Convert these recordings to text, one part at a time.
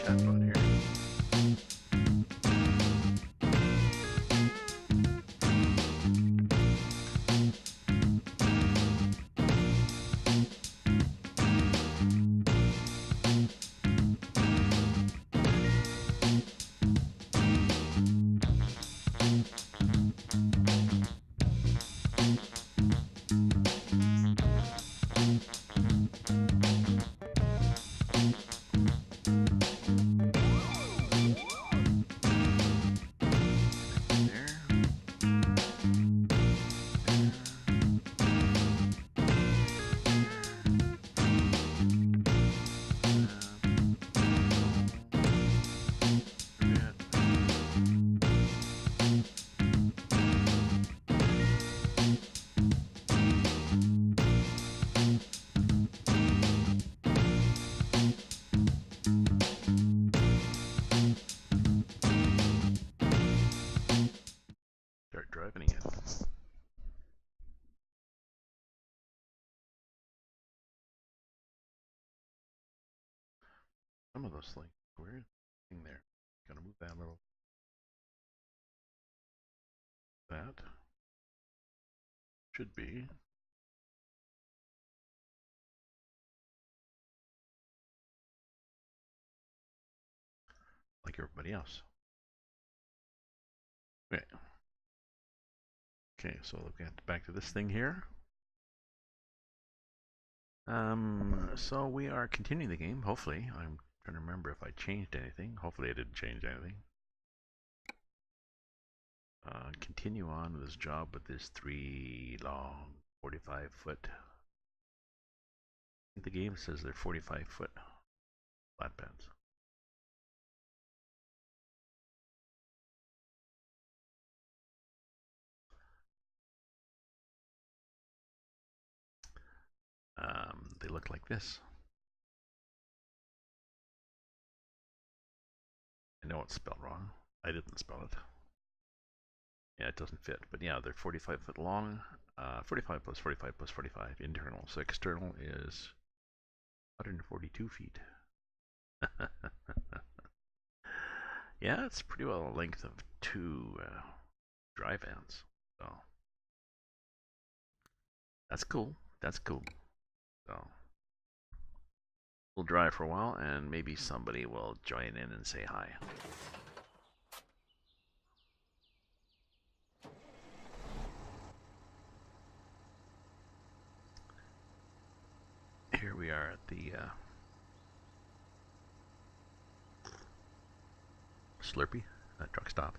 Chatbot here. Start driving again. Some of those like weird thing there. Gotta move that a little. That should be. Like everybody else. Okay. Okay, so we'll get back to this thing here. So we are continuing the game, hopefully. I'm trying to remember if I changed anything. Hopefully I didn't change anything. Continue on with this job with this 3 long 45-foot. I think the game says they're 45-foot flatbeds. They look like this. I know it's spelled wrong. I didn't spell it. Yeah, it doesn't fit. But yeah, they're 45 foot long. 45 plus 45 plus 45 internal. So external is 142 feet. Yeah, it's pretty well the length of 2 dry vans. So that's cool. That's cool. So we'll drive for a while, and maybe somebody will join in and say hi. Here we are at the Slurpee, truck stop.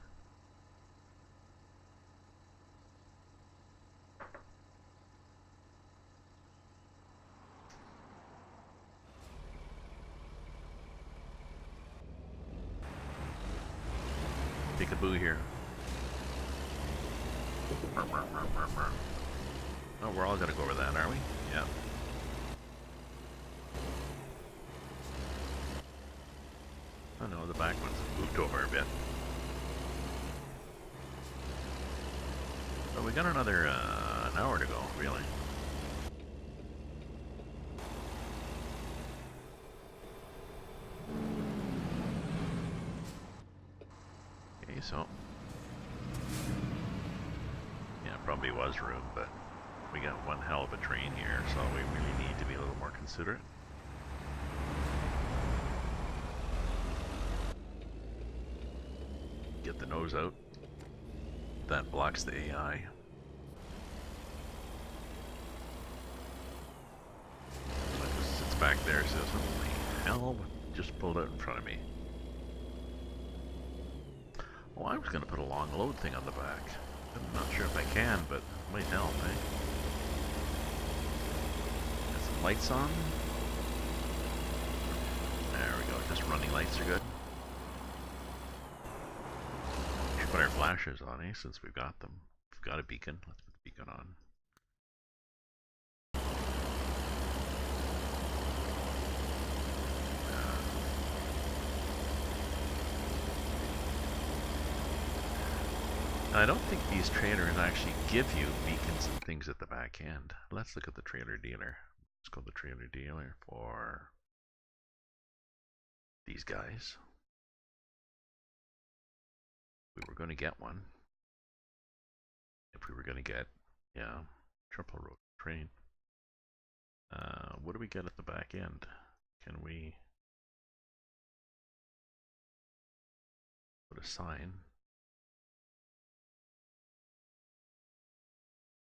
Take a boo here. Oh, we're all gonna go over that, aren't we? Yeah. Oh no, the back one's moved over a bit. So we got another an hour to go, really. Okay, so yeah, probably was room, but we got one hell of a train here, so we really need to be a little more considerate. Get the nose out. That blocks the AI. So it just sits back there and says, holy hell, just pulled out in front of me. Oh, I was going to put a long load thing on the back. I'm not sure if I can, but it might help, eh? Got some lights on. There we go, just running lights are good. We should put our flashers on, eh, since we've got them. We've got a beacon, let's put the beacon on. I don't think these trailers actually give you beacons and things at the back end. Let's look at the trailer dealer. Let's go to the trailer dealer for these guys. We were going to get one. If we were going to get, yeah, triple road train. What do we get at the back end? Can we put a sign?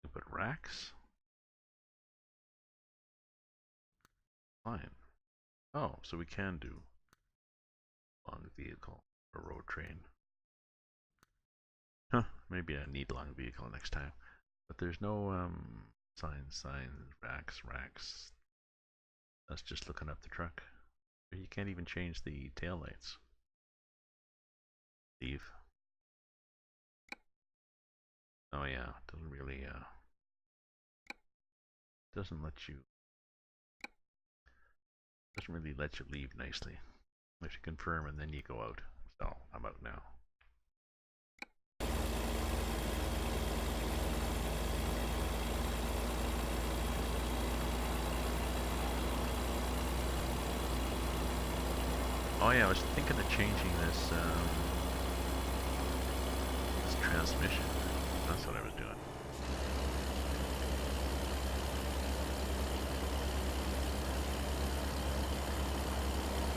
We put racks? Fine. Oh, so we can do long vehicle or road train. Huh, maybe I need long vehicle next time. But there's no signs, racks. That's just looking up the truck. You can't even change the tail lights. Leave. Oh yeah, doesn't really doesn't really let you leave nicely. You have to confirm and then you go out. So I'm out now. Oh yeah, I was thinking of changing this transmission. That's what I was doing.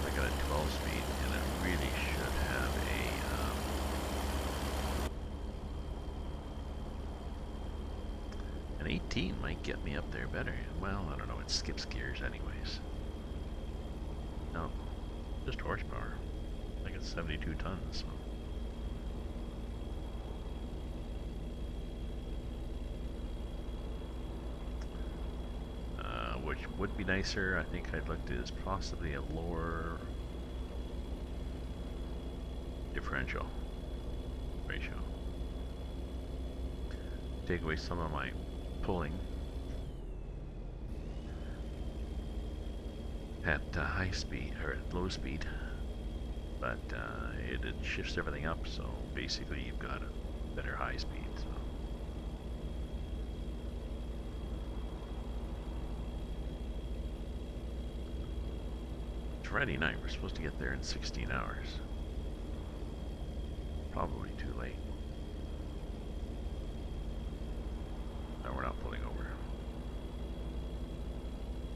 I got a 12 speed and it really should have an 18 might get me up there better. Well, I don't know, it skips gears anyways. No, just horsepower. I got 72 tons, so. Which would be nicer, I think I'd look to is possibly a lower differential ratio. Take away some of my pulling at high speed, or at low speed, but it shifts everything up, so basically you've got a better high speed. So. It's Friday night, we're supposed to get there in 16 hours. Probably too late. No, we're not pulling over.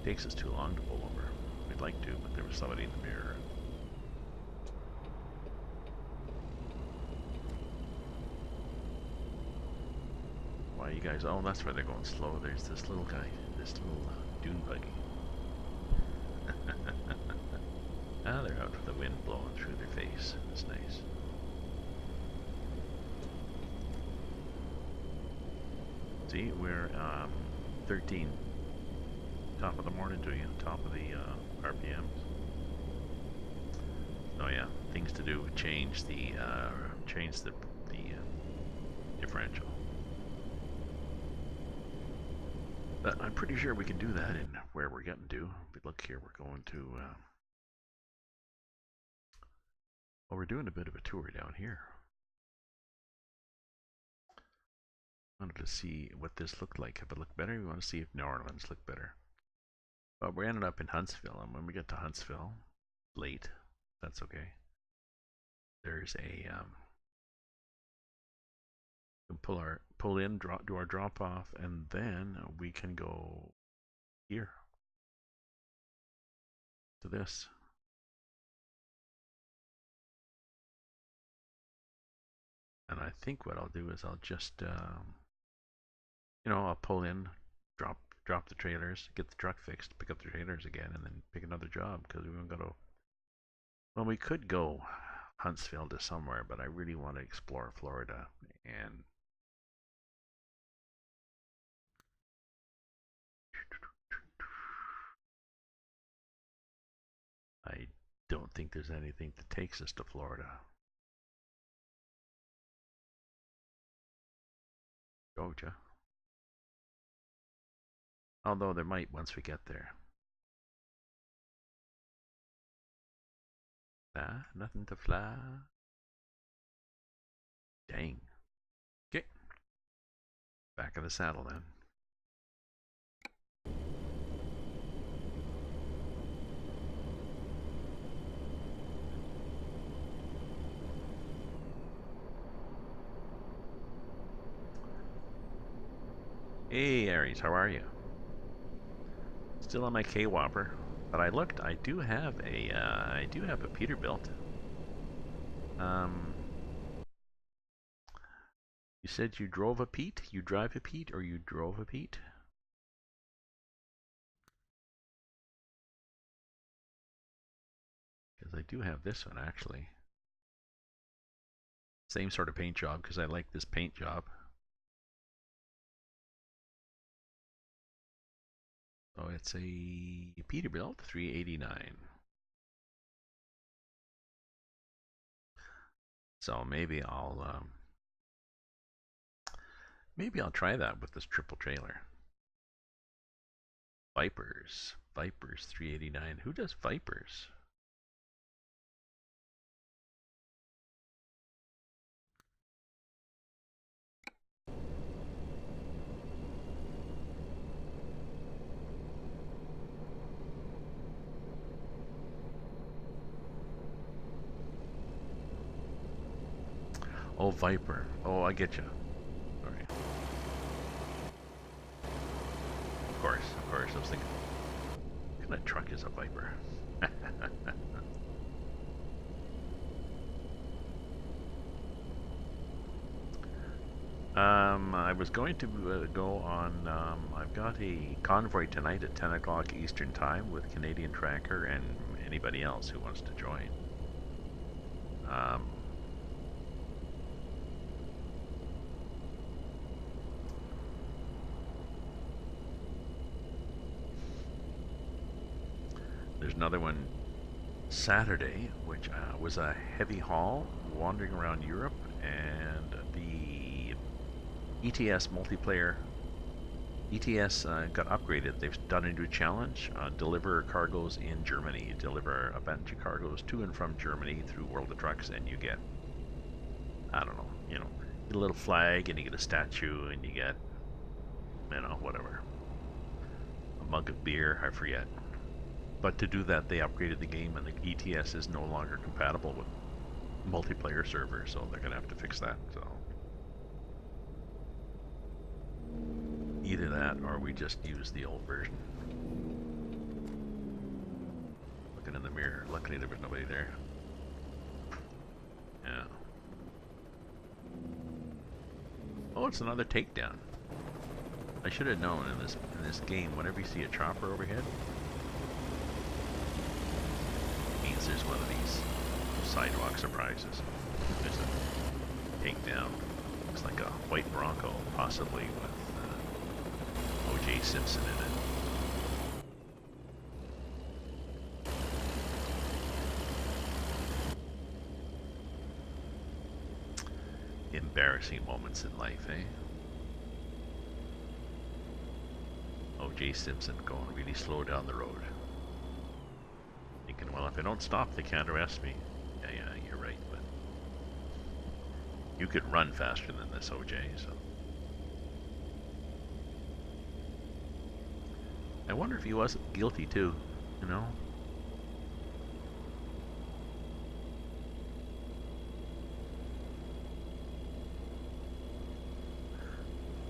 It takes us too long to pull over. We'd like to, but there was somebody in the mirror. Why you guys? Oh, that's why they're going slow. There's this little guy, this little dune buggy. Ah, they're out with the wind blowing through their face. That's nice. See, we're 13. Top of the morning to you, top of the RPMs. Oh yeah, things to do. Change the differential. But I'm pretty sure we can do that in where we're getting to. If we look here, we're going to. Well, we're doing a bit of a tour down here. Wanted to see what this looked like. If it looked better, we want to see if New Orleans looked better. But we ended up in Huntsville, and when we get to Huntsville, late, that's okay. There's a we can pull in, do our drop off, and then we can go here to this. And I think what I'll do is I'll just I'll pull in, drop the trailers, get the truck fixed, pick up the trailers again, and then pick another job because we haven't got to. Well, we could go Huntsville to somewhere, but I really want to explore Florida, and I don't think there's anything that takes us to Florida. Georgia. Although there might once we get there. Ah, nothing to fly. Dang. Back of the saddle then. Hey Aries, how are you? Still on my K-Whopper, but I looked. I do have a Peterbilt. You said you drove a Pete? You drive a Pete, or you drove a Pete? Because I do have this one actually. Same sort of paint job, because I like this paint job. So it's a Peterbilt 389. So maybe I'll try that with this triple trailer. Vipers 389. Who does Vipers? Oh, Viper. Oh, I get you. Sorry. Of course. I was thinking, what kind of truck is a Viper? I was going to go on, I've got a convoy tonight at 10 o'clock Eastern Time with Canadian Tracker and anybody else who wants to join. There's another one Saturday, which was a heavy haul wandering around Europe, and the ETS multiplayer. ETS got upgraded. They've done a new challenge: deliver cargoes in Germany. Deliver a bunch of cargoes to and from Germany through World of Trucks, and you get, I don't know, you get a little flag, and you get a statue, and you get, whatever, a mug of beer. I forget. But to do that, they upgraded the game, and the ETS is no longer compatible with multiplayer servers, so they're going to have to fix that. So either that, or we just use the old version. Looking in the mirror, luckily there was nobody there. Yeah. Oh, it's another takedown. I should have known in this game, whenever you see a chopper overhead, there's one of these sidewalk surprises. There's a takedown. Looks like a white Bronco, possibly with O.J. Simpson in it. Embarrassing moments in life, eh? O.J. Simpson going really slow down the road. Well, if I don't stop, they can't arrest me. Yeah, you're right, but you could run faster than this, OJ, so. I wonder if he wasn't guilty too,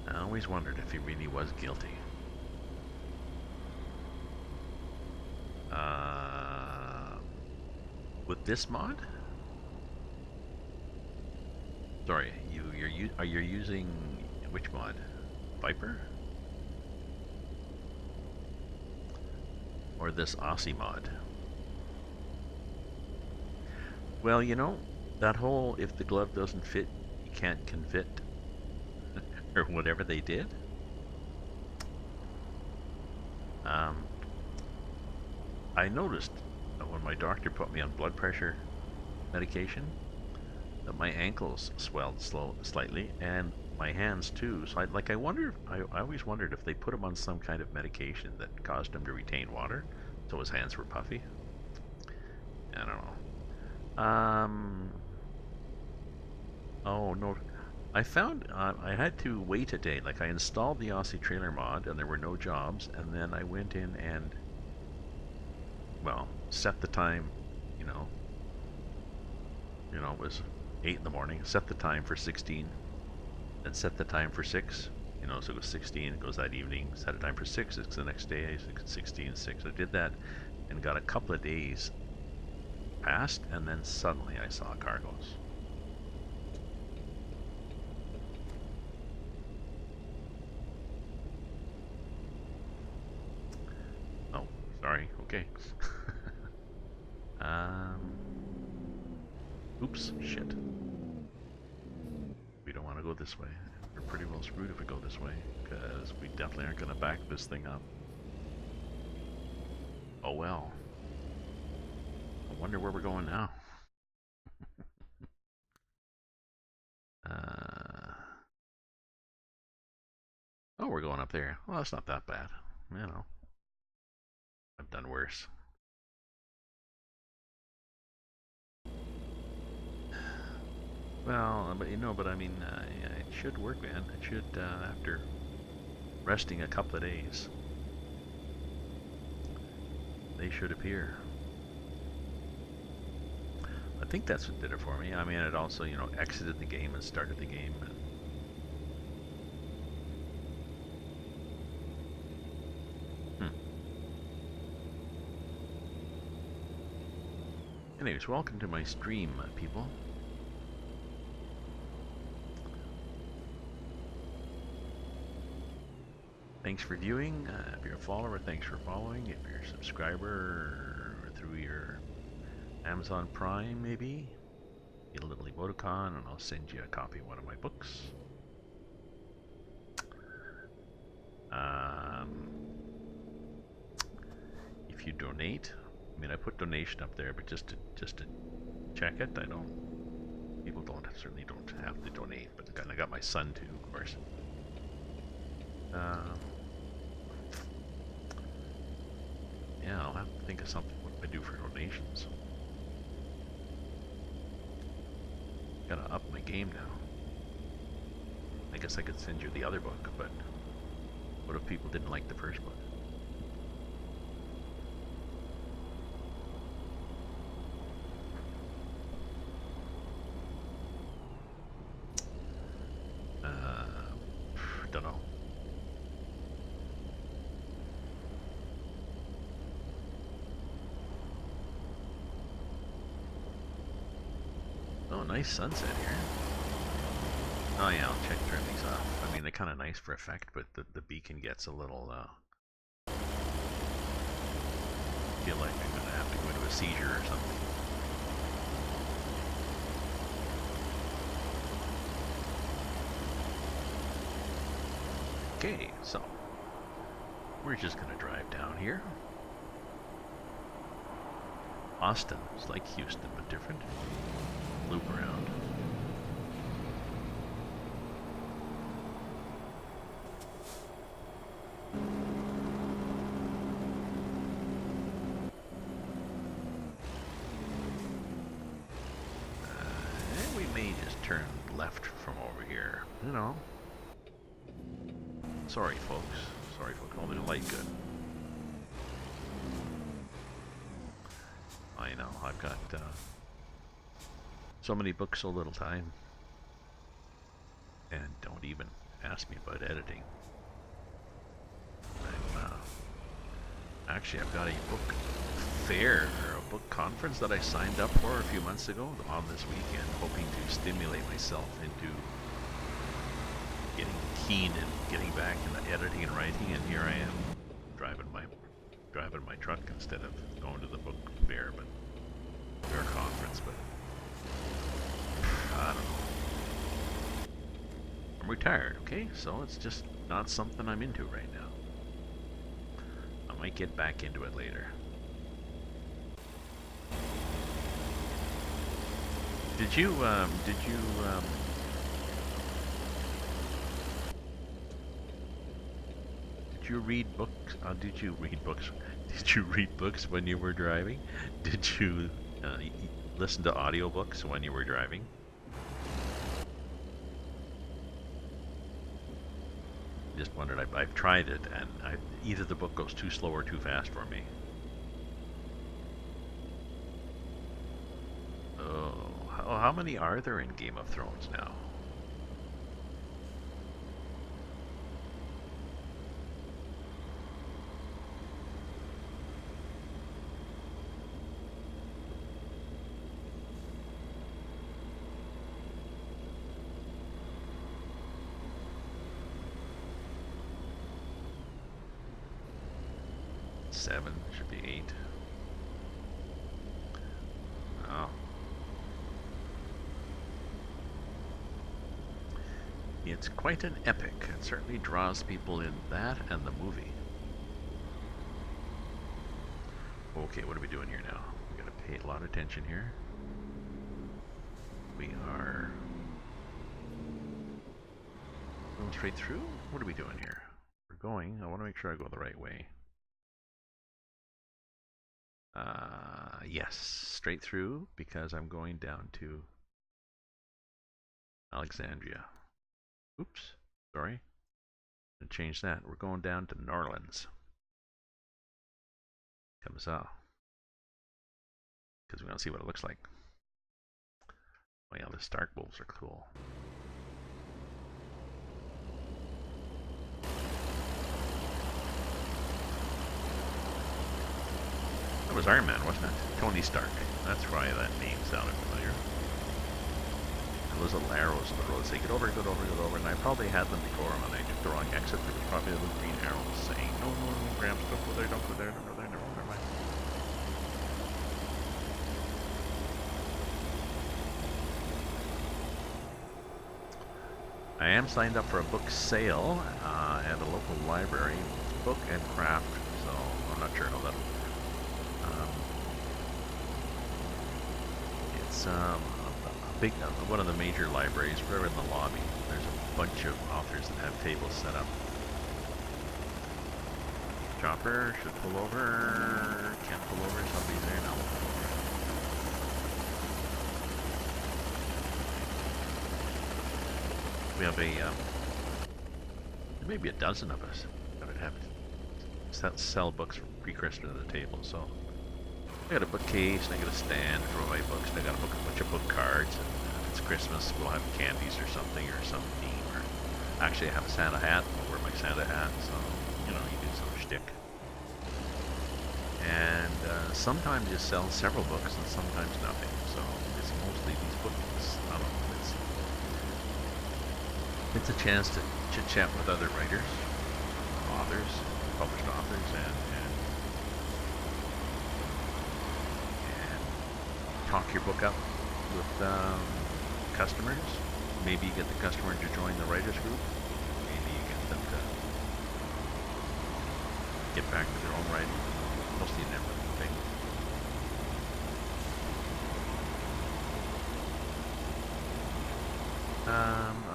I always wondered if he really was guilty. With this mod? Sorry, you're using which mod? Viper? Or this Aussie mod? Well, that whole if the glove doesn't fit, you can't confit, or whatever they did. I noticed when my doctor put me on blood pressure medication that my ankles swelled slightly, and my hands too. So I always wondered if they put him on some kind of medication that caused him to retain water, so his hands were puffy. I don't know. Oh no, I found I had to wait a day. Like I installed the Aussie Trailer mod, and there were no jobs. And then I went in and, well, set the time. You know, it was 8 in the morning. Set the time for 16. Then set the time for 6. So it goes 16. It goes that evening. Set a time for 6. It's the next day. 16, 6. I did that, and got a couple of days passed, and then suddenly I saw cargoes. Oh, sorry. Okay. Oops. Shit. We don't want to go this way. We're pretty well screwed if we go this way, because we definitely aren't going to back this thing up. Oh well. I wonder where we're going now. Oh, we're going up there. Well, that's not that bad. I've done worse. Well, but I mean, yeah, it should work, man. It should, after resting a couple of days, they should appear. I think that's what did it for me. I mean, it also, exited the game and started the game. Anyways, welcome to my stream, people. Thanks for viewing. If you're a follower, thanks for following. If you're a subscriber or through your Amazon Prime, maybe, get a little emoticon and I'll send you a copy of one of my books. If you donate, I mean, I put donation up there, but just to check it. People certainly don't have to donate, but I got my son too, of course. Yeah, I'll have to think of something what I do for donations. Gotta up my game now. I guess I could send you the other book, but what if people didn't like the first book? Don't know. Oh, nice sunset here. Oh yeah, I'll turn these off. I mean, they're kind of nice for effect, but the beacon gets a little, feel like I'm gonna have to go into a seizure or something. Okay, so we're just gonna drive down here. Austin is like Houston, but different. Loop around. And we may just turn left from over here. Sorry, folks. Only the light good. I know. I've got so many books, so little time. And don't even ask me about editing. Actually, I've got a book fair, or a book conference that I signed up for a few months ago on this weekend, hoping to stimulate myself into getting keen and getting back into editing and writing, and here I am driving my truck instead of going to the book fair, or conference, but I don't know. I'm retired, okay? So it's just not something I'm into right now. I might get back into it later. Did you read books? Did you read books? Did you read books when you were driving? Did you listen to audiobooks when you were driving? Just wondered. I've tried it, and either the book goes too slow or too fast for me. Oh, how many are there in Game of Thrones now? Seven, should be 8. Oh. It's quite an epic. It certainly draws people in, that and the movie. Okay, what are we doing here now? We gotta pay a lot of attention here. We are going straight through? What are we doing here? We're going, I want to make sure I go the right way. Yes, straight through, because I'm going down to Alexandria. Oops, sorry. I'm gonna change that. We're going down to New Orleans. Comme ça. Because we want to see what it looks like. Oh yeah, the Stark Wolves are cool. That was Iron Man, wasn't it? Tony Stark. That's why that name sounded familiar. There was little arrows on the road saying, get over, get over, get over. And I probably had them before when I took the wrong exit. There was probably a little green arrow saying, no, no, no, Grams, don't go there, don't go there, don't go there, never mind. I am signed up for a book sale at a local library, book and craft, so I'm not sure how that'll. It's a big, one of the major libraries. We're in the lobby. There's a bunch of authors that have tables set up. Chopper should pull over. Can't pull over. Somebody's there now. We have maybe a dozen of us that would have to sell books for pre-Christmas at the table. So I got a bookcase, and I got a stand for my books, and I got a bunch of book cards. And if it's Christmas, we'll have candies or something, or some theme. Or actually, I have a Santa hat. I'll wear my Santa hat, so you know, you do some shtick. And sometimes you sell several books, and sometimes nothing. So it's mostly these books. I don't know. It's a chance to chit-chat with other writers, authors, published authors, and talk your book up with customers. Maybe you get the customer to join the writers group. Maybe you get them to get back to their own writing. Mostly a networking thing.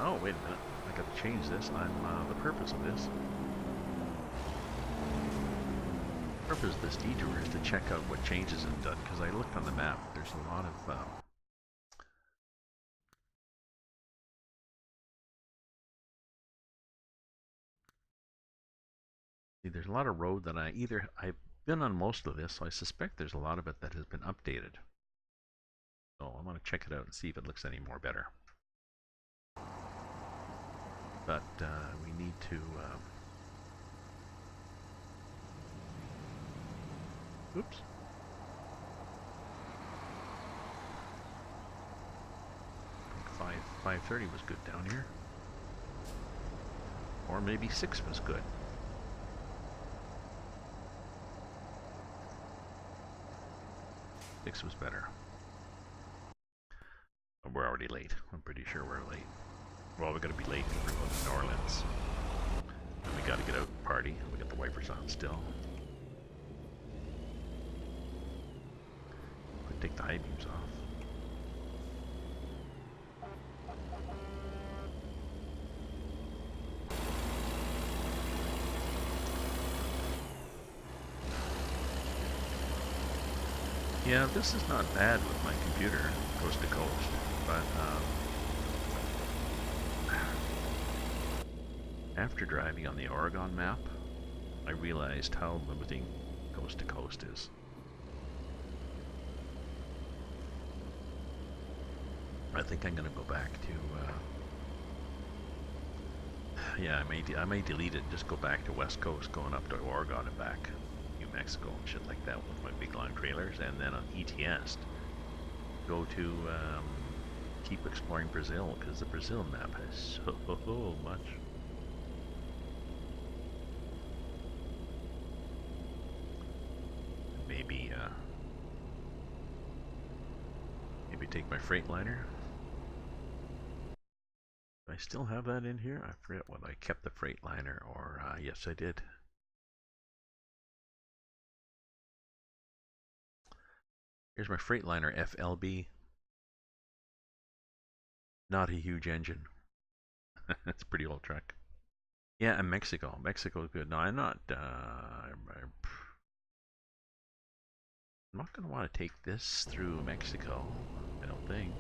Oh, wait a minute. I gotta change this. I'm the purpose of this. The purpose of this detour is to check out what changes have done, because I looked on the map. There's a lot of there's a lot of road that I've been on most of this, so I suspect there's a lot of it that has been updated. So I'm gonna check it out and see if it looks any more better. But we need to oops. I think 5:30 was good down here. Or maybe 6 was good. Six was better. We're already late. I'm pretty sure we're late. Well, we're going to be late because we're going to New Orleans. And we got to get out and party. We got the wipers on still. Could take the high beams off. Yeah, this is not bad with my computer, coast to coast, but After driving on the Oregon map, I realized how limiting coast to coast is. I think I'm gonna go back to, yeah, I may delete it and just go back to West Coast, going up to Oregon and back, New Mexico and shit like that with my big long trailers, and then on ATS, go to, keep exploring Brazil, because the Brazil map has so much. Maybe, maybe take my Freightliner. Do I still have that in here? I forget whether I kept the Freightliner or, yes I did. Here's my Freightliner FLB. Not a huge engine. It's a pretty old truck. Yeah, and Mexico. Mexico's good. No, I'm not going to want to take this through Mexico, I don't think.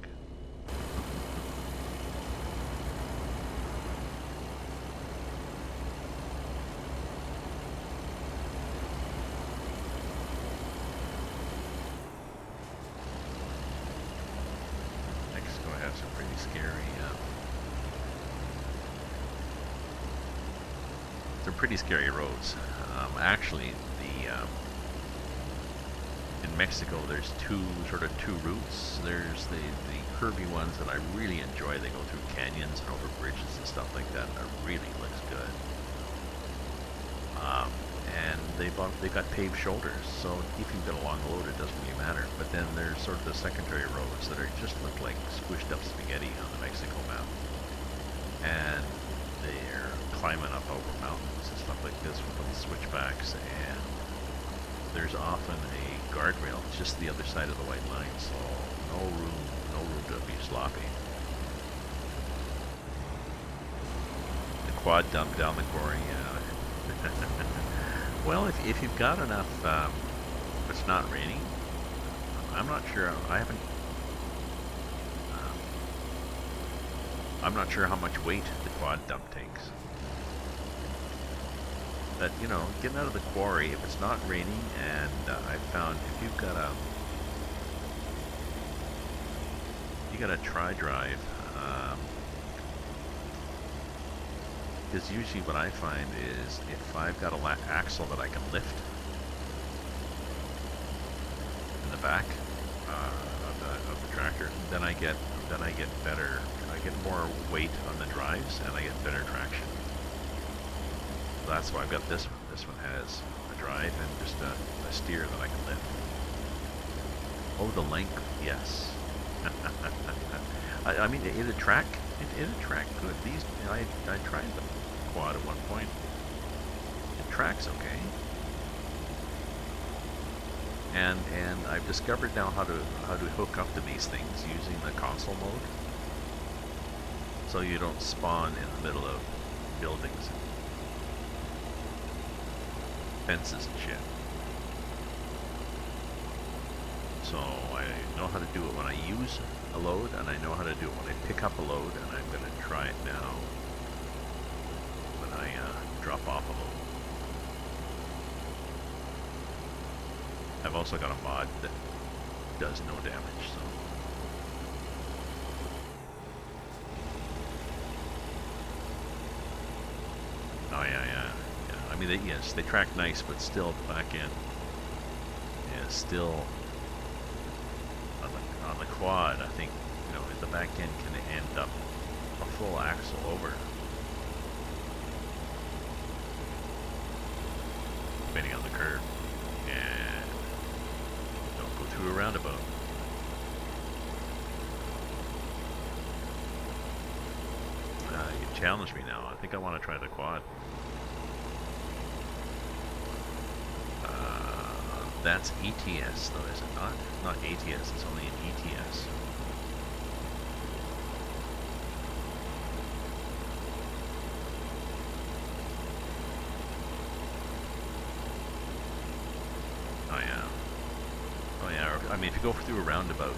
Mexico has some pretty scary, some pretty scary roads. Actually, in Mexico, there's two routes. There's the curvy ones that I really enjoy. They go through canyons and over bridges and stuff like that. And it really looks good. And they got paved shoulders, so if you've got a long load, it doesn't really matter. But then there's sort of the secondary roads that are just look like squished up spaghetti on the Mexico map, and they're climbing up over mountains and stuff like this with little switchbacks, and there's often a guardrail just the other side of the white line, so no room to be sloppy. The quad dump down the quarry, yeah. Well, if you've got enough, if it's not raining, I'm not sure. I'm not sure how much weight the quad dump takes. But, you know, getting out of the quarry, if it's not raining, and I found if you've got a tri-drive, because usually what I find is if I've got a axle that I can lift in the back of the tractor, then I get better. I get more weight on the drives, and I get better traction. That's why I've got this one. This one has a drive and just a steer that I can lift. Oh, the length, yes. I mean, it'd track good. These, I tried the quad at one point. It tracks okay. And I've discovered now how to hook up to these things using the console mode, so you don't spawn in the middle of buildings and fences and shit. So I know how to do it when I use a load, and I know how to do it when I pick up a load, and I'm going to try it now when I drop off a load. I've also got a mod that does no damage, so. Oh yeah. I mean, yes, they track nice, but still the back end is still on the quad. I think, you know, the back end can end up a full axle over, depending on the curve, and don't go through a roundabout. You challenged me now. I think I want to try the quad. That's ATS though, is it not? Not ATS, it's only an ETS. Oh yeah. Oh yeah, I mean if you go through a roundabout,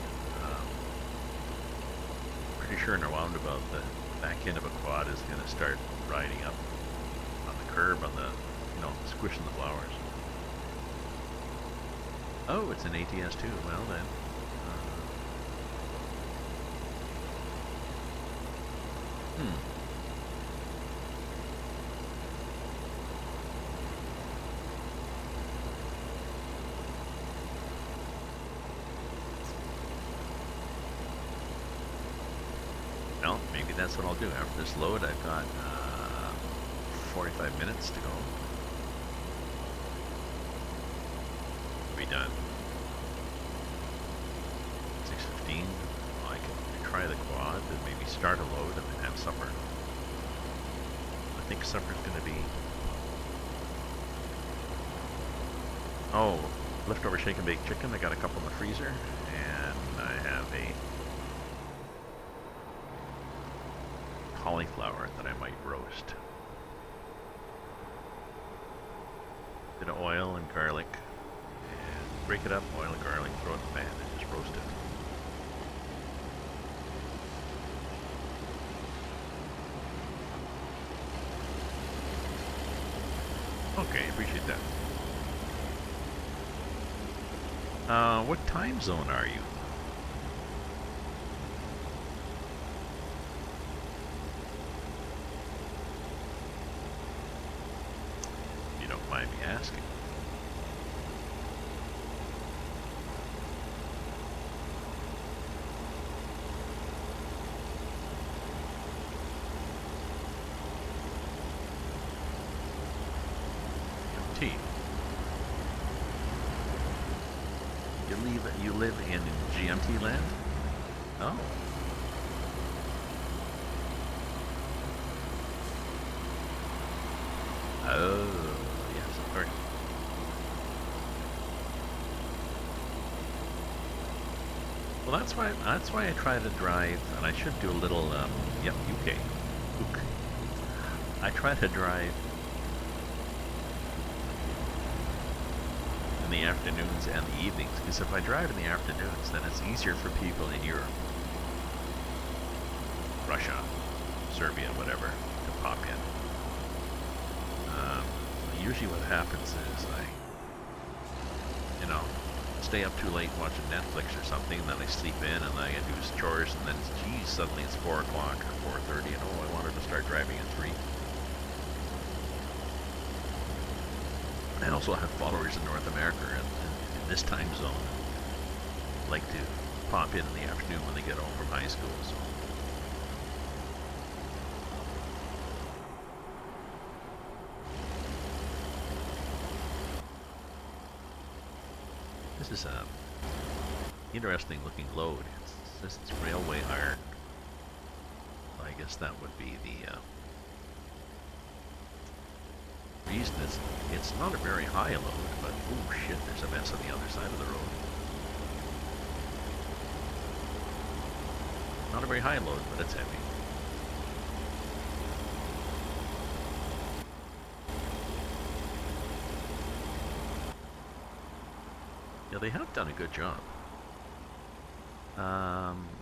pretty sure in a roundabout the back end of a quad is going to start riding up curb on the, squishing the flowers. Oh, it's an ATS too. Well then. Well, maybe that's what I'll do. After this load, I've got 45 minutes to go. Be done. 6:15. Well, I can try the quad and maybe start a load and then have supper. I think supper's going to be... Oh, leftover shake and bake chicken. I got a couple in the freezer, and I have a cauliflower that I might roast. Bit of oil and garlic, and break it up, oil and garlic, throw it in the pan, and just roast it. Okay, appreciate that. What time zone are you? If you don't mind me asking. T. You live in GMT land? Oh. Oh, yes, of course. Well, that's why I try to drive, and I should do a little, yep, UK. Ook. I try to drive in the afternoons and the evenings, because if I drive in the afternoons, then it's easier for people in Europe, Russia, Serbia, whatever, to pop in. Usually what happens is I, stay up too late watching Netflix or something, and then I sleep in, and then I do chores, and then, geez, suddenly it's 4 o'clock or 4:30, and oh, I wanted to start driving at 3. I also have followers in North America and in this time zone like to pop in the afternoon when they get home from high school. So. This is a interesting looking load. It's railway iron. I guess that would be the reason it's not a very high load, but oh shit, there's a mess on the other side of the road. Not a very high load, but it's heavy. Yeah, they have done a good job.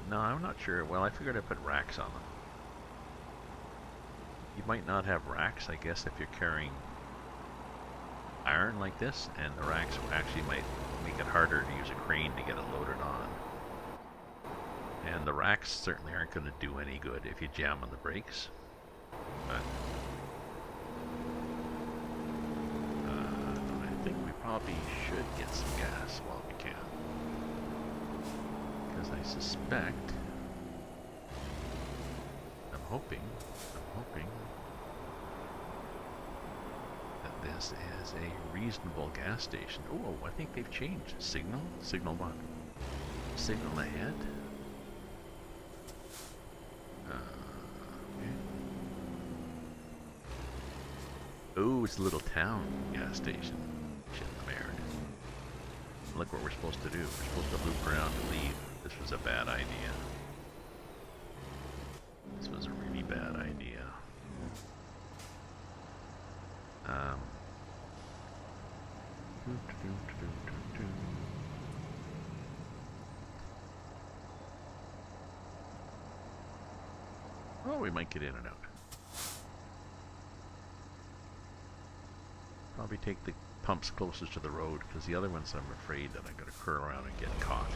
No, I'm not sure. Well, I figured I'd put racks on them. You might not have racks, I guess, if you're carrying iron like this, and the racks actually might make it harder to use a crane to get it loaded on. And the racks certainly aren't going to do any good if you jam on the brakes. But I think we probably should get some gas while we can. Because I suspect, I'm hoping that this is a reasonable gas station. Oh, I think they've changed. Signal what? Signal ahead. Okay. Oh, it's a little town gas station. Shit, I'm aired. Look what we're supposed to do. We're supposed to loop around to leave. This was a bad idea. This was a really bad idea. Oh, we might get in and out. Probably take the pumps closest to the road, because the other ones I'm afraid that I'm going to curl around and get caught.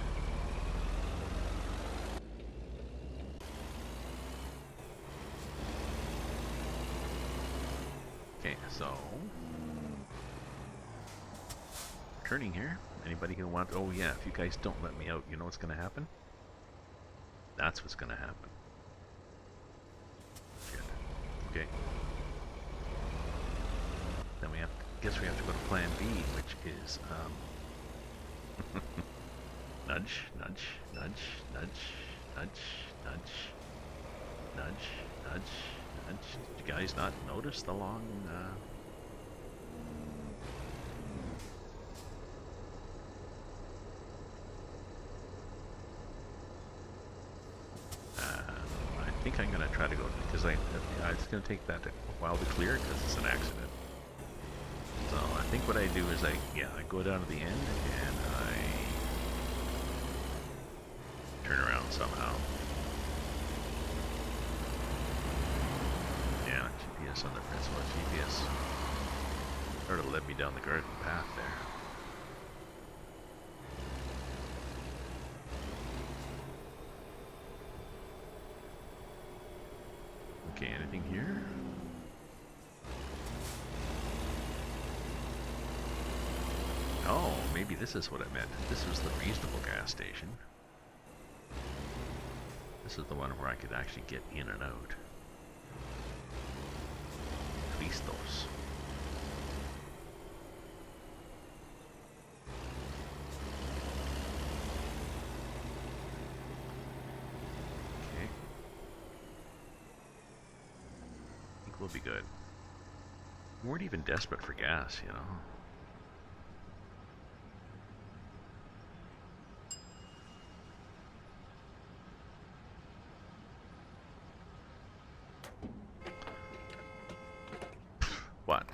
Okay, so turning here. Anybody who wants? Oh yeah, if you guys don't let me out, you know what's going to happen? That's what's going to happen. Shit. Okay. Then we have. Guess we have to go to Plan B, which is nudge, nudge, nudge, nudge, nudge, nudge, nudge, nudge, nudge. Did you guys not notice the long? I think I'm gonna try to go because it's gonna take that a while to clear because it's an accident. So I think what I do is I go down to the end and I turn around somehow. Yeah, GPS on the principal GPS sort of led me down the garden path there. Okay, anything here? Oh, maybe this is what I meant. This was the reasonable gas station. This is the one where I could actually get in and out. At least those. Okay. I think we'll be good. We weren't even desperate for gas, you know. What?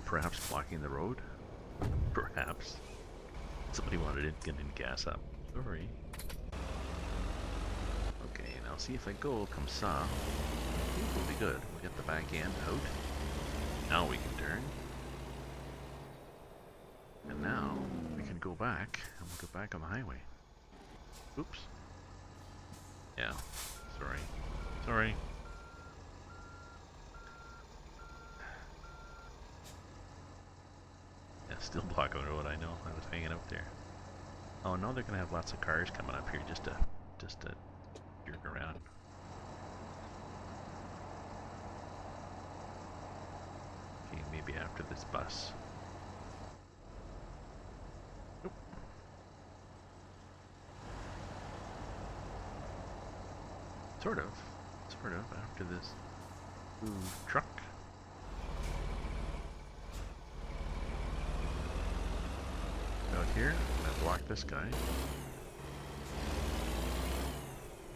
Perhaps blocking the road? Perhaps. Somebody wanted to get in gas up. Sorry. Okay, now see if I go come south. I think we'll be good. We'll get the back end out. Now we can turn. And now we can go back, and we'll go back on the highway. Oops. Yeah. Sorry. Sorry. Yeah, still blocking the road, I know. I was hanging out there. Oh no, they're gonna have lots of cars coming up here just to jerk around. Okay, maybe after this bus. Nope. Sort of after this truck. Out here, I block this guy,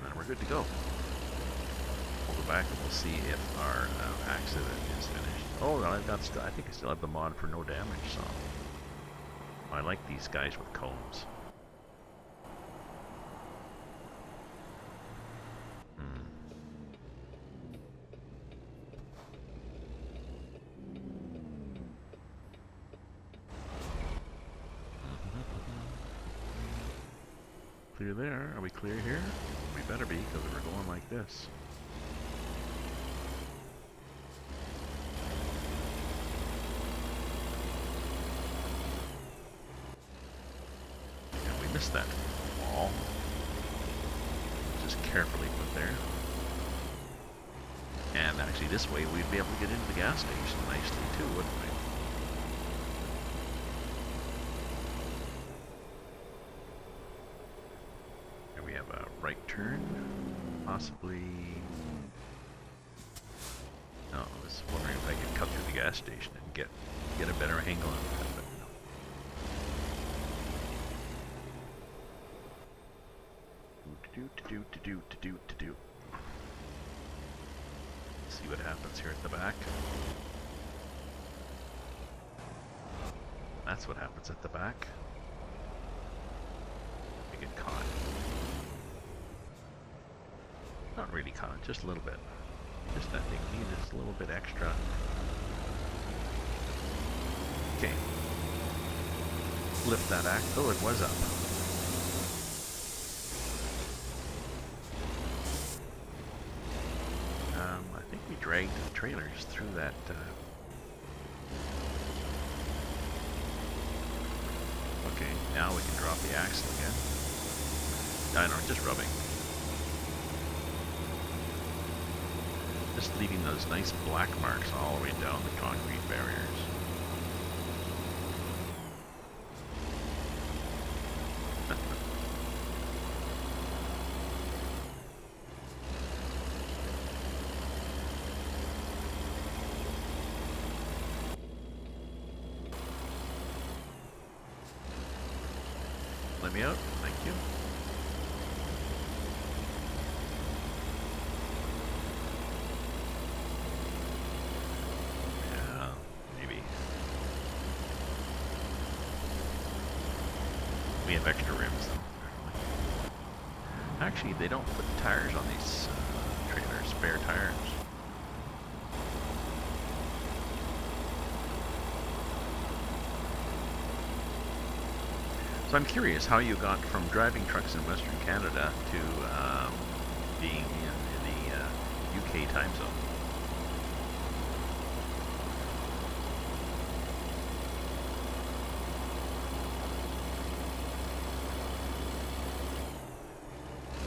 and we're good to go. We'll go back and we'll see if our accident is finished. Oh, I think I still have them on for no damage. So I like these guys with cones. Clear there. Are we clear here? We better be, because we're going like this. And we missed that wall. Just carefully put there. And actually this way we'd be able to get into the gas station nicely too, wouldn't we? Right turn, possibly. No, I was wondering if I could cut through the gas station and get a better angle on that, but no. Do. See what happens here at the back. That's what happens at the back. We get caught. Not really caught, just a little bit. Just I think need just a little bit extra. Okay. Lift that axe. Oh, it was up. I think we dragged the trailers through that. Okay, now we can drop the axle again. I know, just rubbing. Just leaving those nice black marks all the way down the concrete barriers. Let me out, thank you. Yeah, maybe. We have extra rims though. Actually, they don't put tires on these trailers, spare tires. So I'm curious how you got from driving trucks in Western Canada to being in the UK time zone.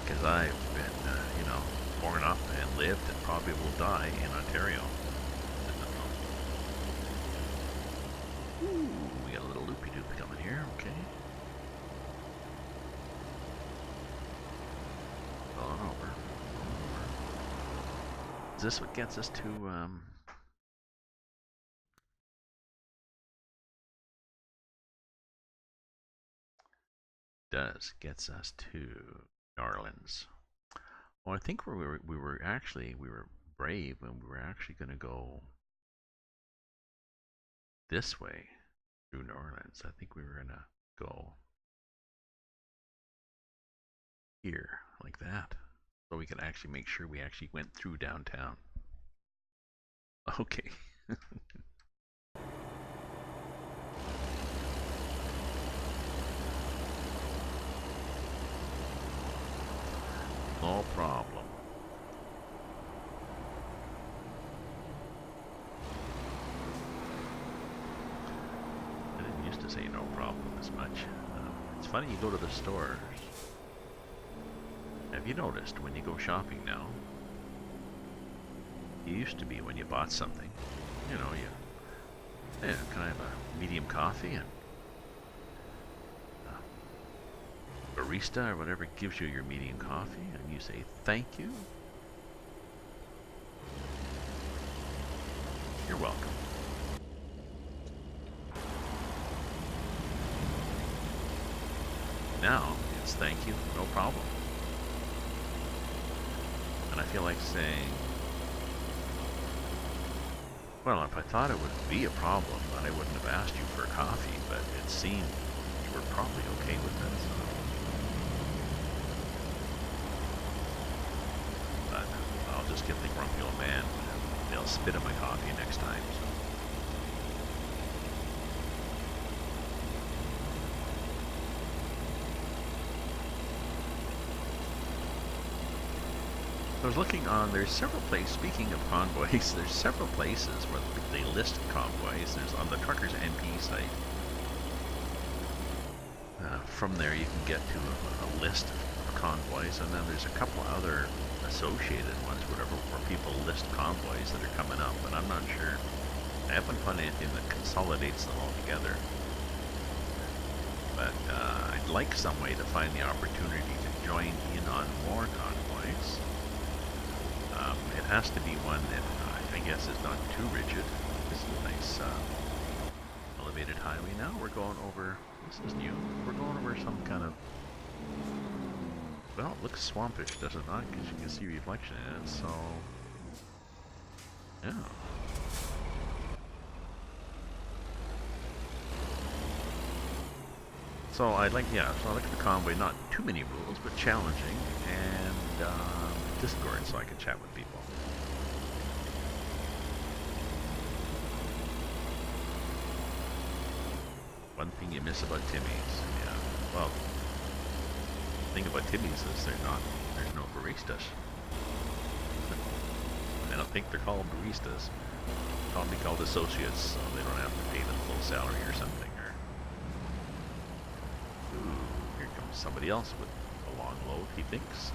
Because I've been, born up and lived and probably will die in Ontario. Ooh, we got a little loopy-doop coming here, okay. Is this what gets us to, gets us to New Orleans. Well, I think we were brave when we were actually going to go this way through New Orleans. I think we were going to go here, like that. So we could actually make sure we actually went through downtown. Okay. No problem. I didn't used to say no problem as much. It's funny, you go to the stores. Have you noticed when you go shopping now? It used to be when you bought something, can I have a medium coffee? And barista or whatever gives you your medium coffee, and you say thank you. You're welcome. Now it's thank you, no problem. And I feel like saying, well, if I thought it would be a problem, then I wouldn't have asked you for a coffee, but it seemed you were probably okay with it. So. But I'll just get the grumpy old man. They'll spit in my coffee next time. So. I was looking on, there's several places, speaking of convoys, there's several places where they list convoys. There's on the Truckers NP site. From there you can get to a list of convoys, and then there's a couple other associated ones, whatever, where people list convoys that are coming up, and I'm not sure. I haven't found anything that consolidates them all together. But I'd like some way to find the opportunity to join in on more convoys. It has to be one that I guess is not too rigid. This is a nice elevated highway now. We're going over, this is new, we're going over some kind of, well, it looks swampish, does it not? Because you can see reflection in it, so, yeah. So I like the convoy, not too many rules, but challenging, and Discord so I can chat with people. One thing you miss about Timmy's. Yeah. Well, the thing about Timmy's is there's no baristas. I don't think they're called baristas. Probably called associates, so they don't have to pay them full salary or something. Or ooh, here comes somebody else with a long load, he thinks.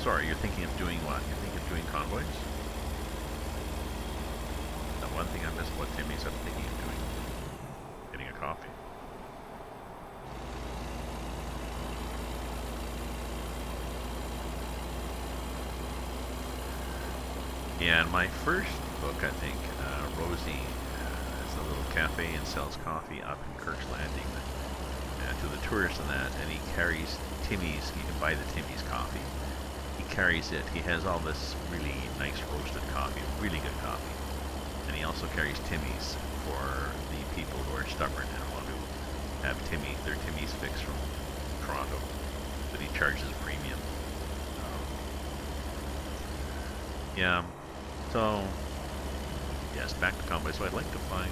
Sorry, you're thinking of doing what? You're thinking of doing convoys? The one thing I miss about Timmy's, I'm thinking of doing getting a coffee. Yeah, in my first book, I think, Rosie has a little cafe and sells coffee up in Kirk's Landing to the tourists and that, and he carries Timmy's. You can buy the Timmy's coffee. He carries it. He has all this really nice roasted coffee, really good coffee. And he also carries Timmy's for the people who are stubborn and want to have their Timmy's fix from Toronto. But he charges a premium. Yeah. So, yes, back to convoy. So I'd like to find...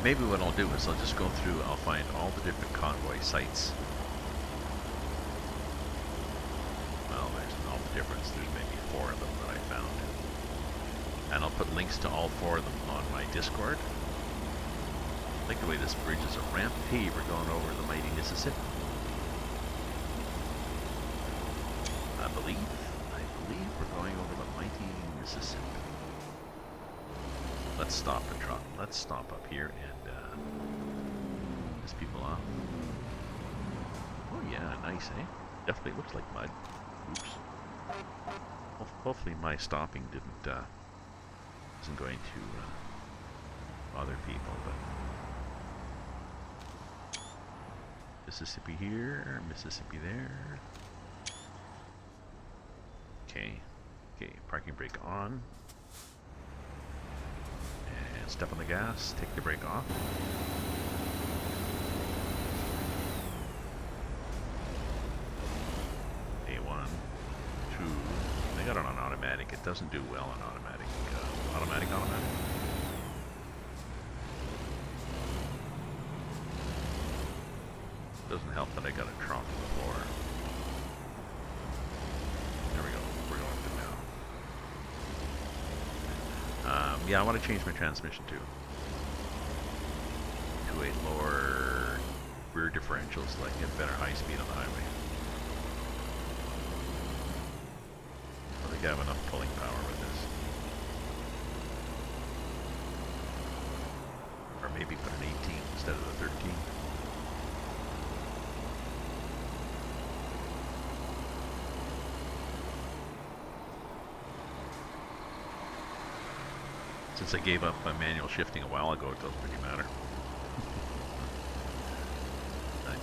Maybe what I'll do is I'll just go through, I'll find all the different convoy sites. Well, there's all the difference. There's maybe 4 of them that I found. And I'll put links to all 4 of them on my Discord. I like the way this bridge is a ramp. Hey, we're going over the mighty Mississippi. I believe we're going over the mighty Mississippi. Let's stop the truck. Let's stop up here and piss people off. Oh yeah, nice, eh? Definitely looks like mud. Oops. Hopefully my stopping isn't going to bother people, but Mississippi here, Mississippi there. Okay, parking brake on. Step on the gas, take the brake off. A1, 2. They got it on automatic. It doesn't do well on automatic. Automatic. Doesn't help that I got a trunk before. There we go. We're going to now. Yeah, I want to change my transmission to a lower rear differential so I can get better high speed on the highway. I think I have enough pulling power with this. Or maybe put an 18 instead of the 13. Since I gave up manual shifting a while ago, it doesn't really matter.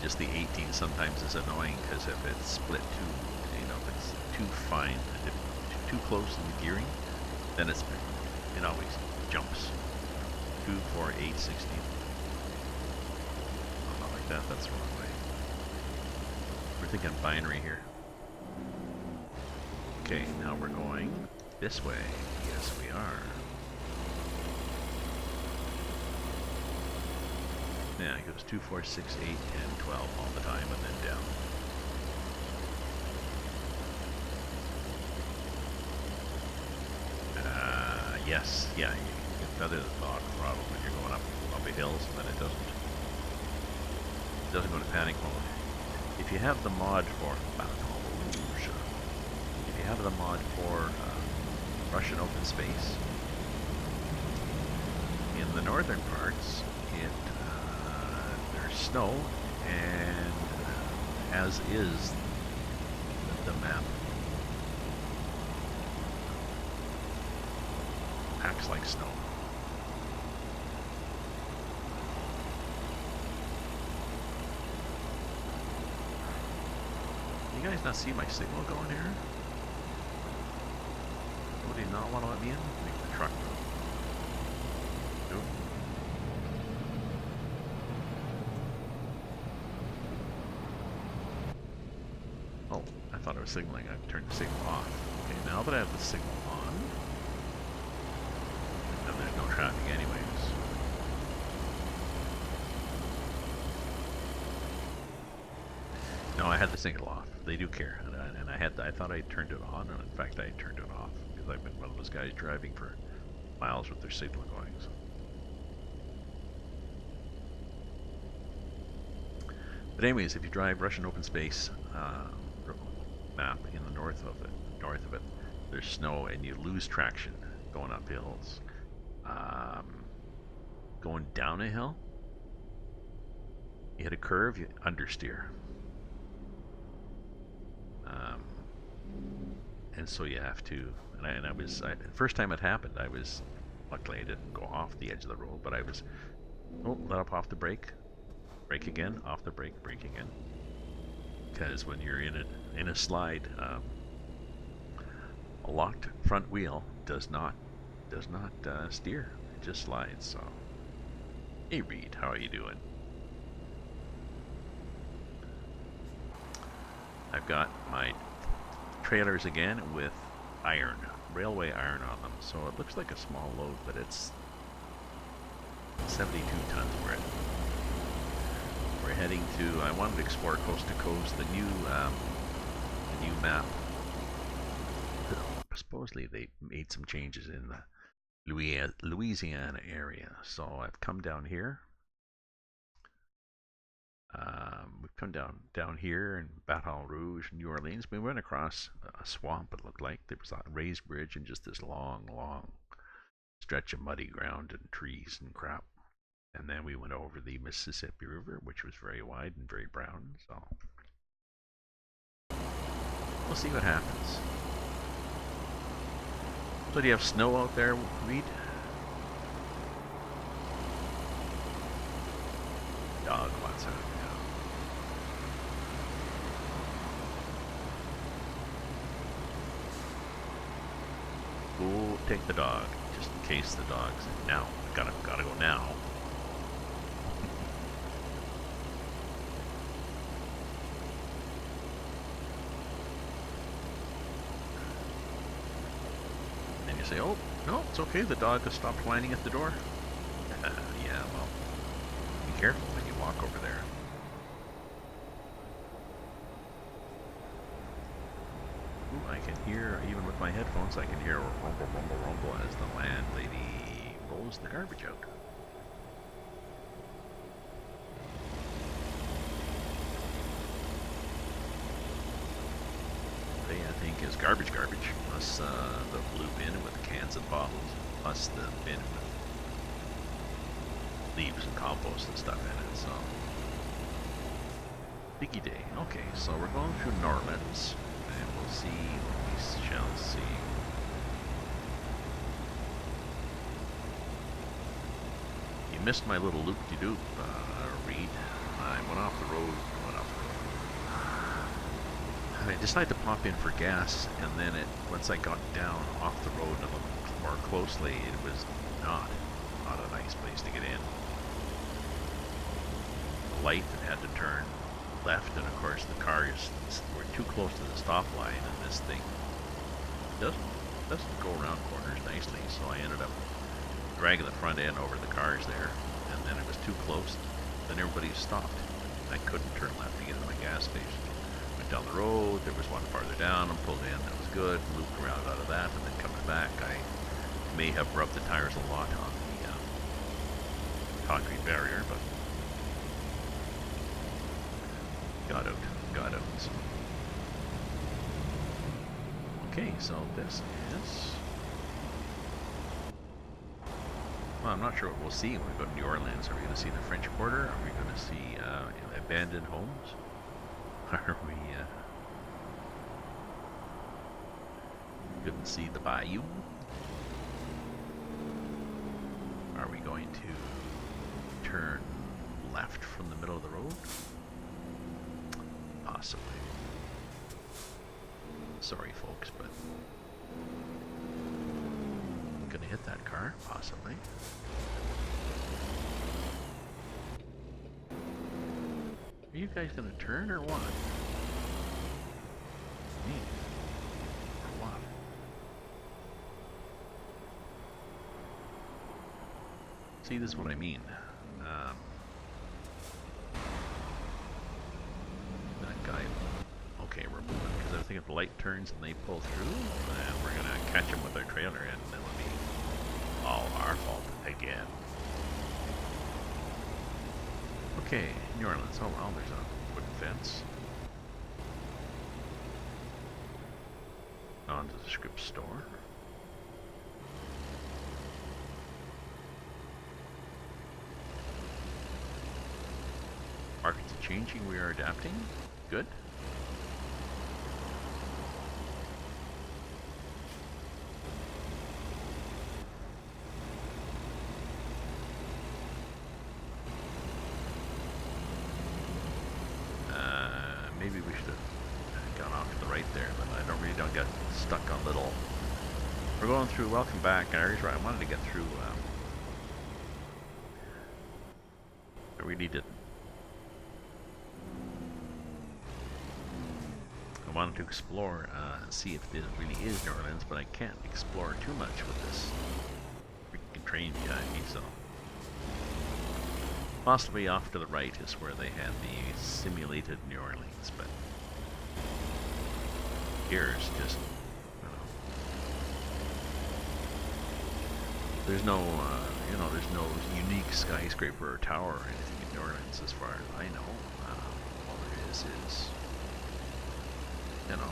Just the 18 sometimes is annoying because if it's split too, if it's too fine, if too close in the gearing, then it always jumps. 2, 4, 8, 16. Oh, not like that, that's the wrong way. We're thinking binary here. Okay, now we're going this way. Yes, we are. Yeah, it goes 2, 4, 6, 8, 10, 12 all the time and then down. Yes, yeah, you can feather the throttle when you're going up bumpy hills, and then it doesn't go to panic mode. If you have the mod for Russian open space, in the northern parts, there's snow, and as is the map acts like snow. You guys not see my signal going here? Would he not want to let me in? Make the truck move. Nope. thought I was signaling. I turned the signal off. Okay, now that I have the signal on, and there's no traffic anyways. No, I had the signal off. They do care, and I thought I turned it on, and in fact I turned it off because I've been one of those guys driving for miles with their signal going. So. But anyways, if you drive Russian open space map in the north of it, there's snow and you lose traction going up hills. Going down a hill, you hit a curve, you understeer. And so you have to, and the first time it happened, luckily I didn't go off the edge of the road, but I was, let up off the brake again, off the brake again. Because when you're in a slide, a locked front wheel does not steer, it just slides. So, hey Reed, how are you doing? I've got my trailers again with railway iron on them, so it looks like a small load, but it's 72 tons worth. We're heading to, I wanted to explore coast to coast, the new map. Supposedly they made some changes in the Louisiana area, so I've come down here. We've come down here in Baton Rouge, New Orleans. We went across a swamp, it looked like. There was a raised bridge and just this long stretch of muddy ground and trees and crap. And then we went over the Mississippi River, which was very wide and very brown. So we'll see what happens. So do you have snow out there, Reed? Dog wants out. Go take the dog, just in case the dog's now. Gotta go now. And you say, oh, no, it's okay, the dog has stopped whining at the door. Yeah, well, be careful when you walk over there. Ooh, I can hear, even with my headphones, I can hear a rumble, rumble, rumble as the landlady rolls the garbage out. They, I think, is garbage, plus the blue bin with the cans and bottles, plus the bin with leaves and compost and stuff in it, so. Biggie day. Okay, so we're going through Norman's. And we'll see what we shall see. You missed my little loop-de-doop, Reed. I went off the road. I decided to pop in for gas, and then once I got down off the road and looked more closely, it was not a nice place to get in. The light had to turn left, and of course the cars were too close to the stop line, and this thing doesn't go around corners nicely, so I ended up dragging the front end over the cars there, and then it was too close. Then everybody stopped. I couldn't turn left to get to my gas station. Went down the road, there was one farther down, and pulled in, that was good, looped around out of that, and then coming back, I may have rubbed the tires a lot on the concrete barrier, but got out. So. Okay, so this is... Well, I'm not sure what we'll see when we go to New Orleans. Are we going to see the French Quarter? Are we going to see abandoned homes? Are we going to see the bayou? Are we going to turn left from the middle of the road? Possibly. Sorry, folks, but I'm gonna hit that car, possibly. Are you guys gonna turn or what? See, this is what I mean. That guy. Okay, we're moving because I think if the light turns and they pull through, then we're gonna catch them with our trailer, and it'll be all our fault again. Okay, New Orleans. Oh well, there's a wooden fence. On to the script store. Markets are changing, we are adapting. Good. Maybe we should have gone off to the right there, but I don't get stuck on little. We're going through. Welcome back, Irish. Right, I wanted to get through. I really didn't. I wanted to explore, see if it really is New Orleans, but I can't explore too much with this freaking train behind me, so. Possibly off to the right is where they had the simulated New Orleans, but here's just, you know, there's no, there's no unique skyscraper or tower or anything in New Orleans as far as I know. All there is, you know,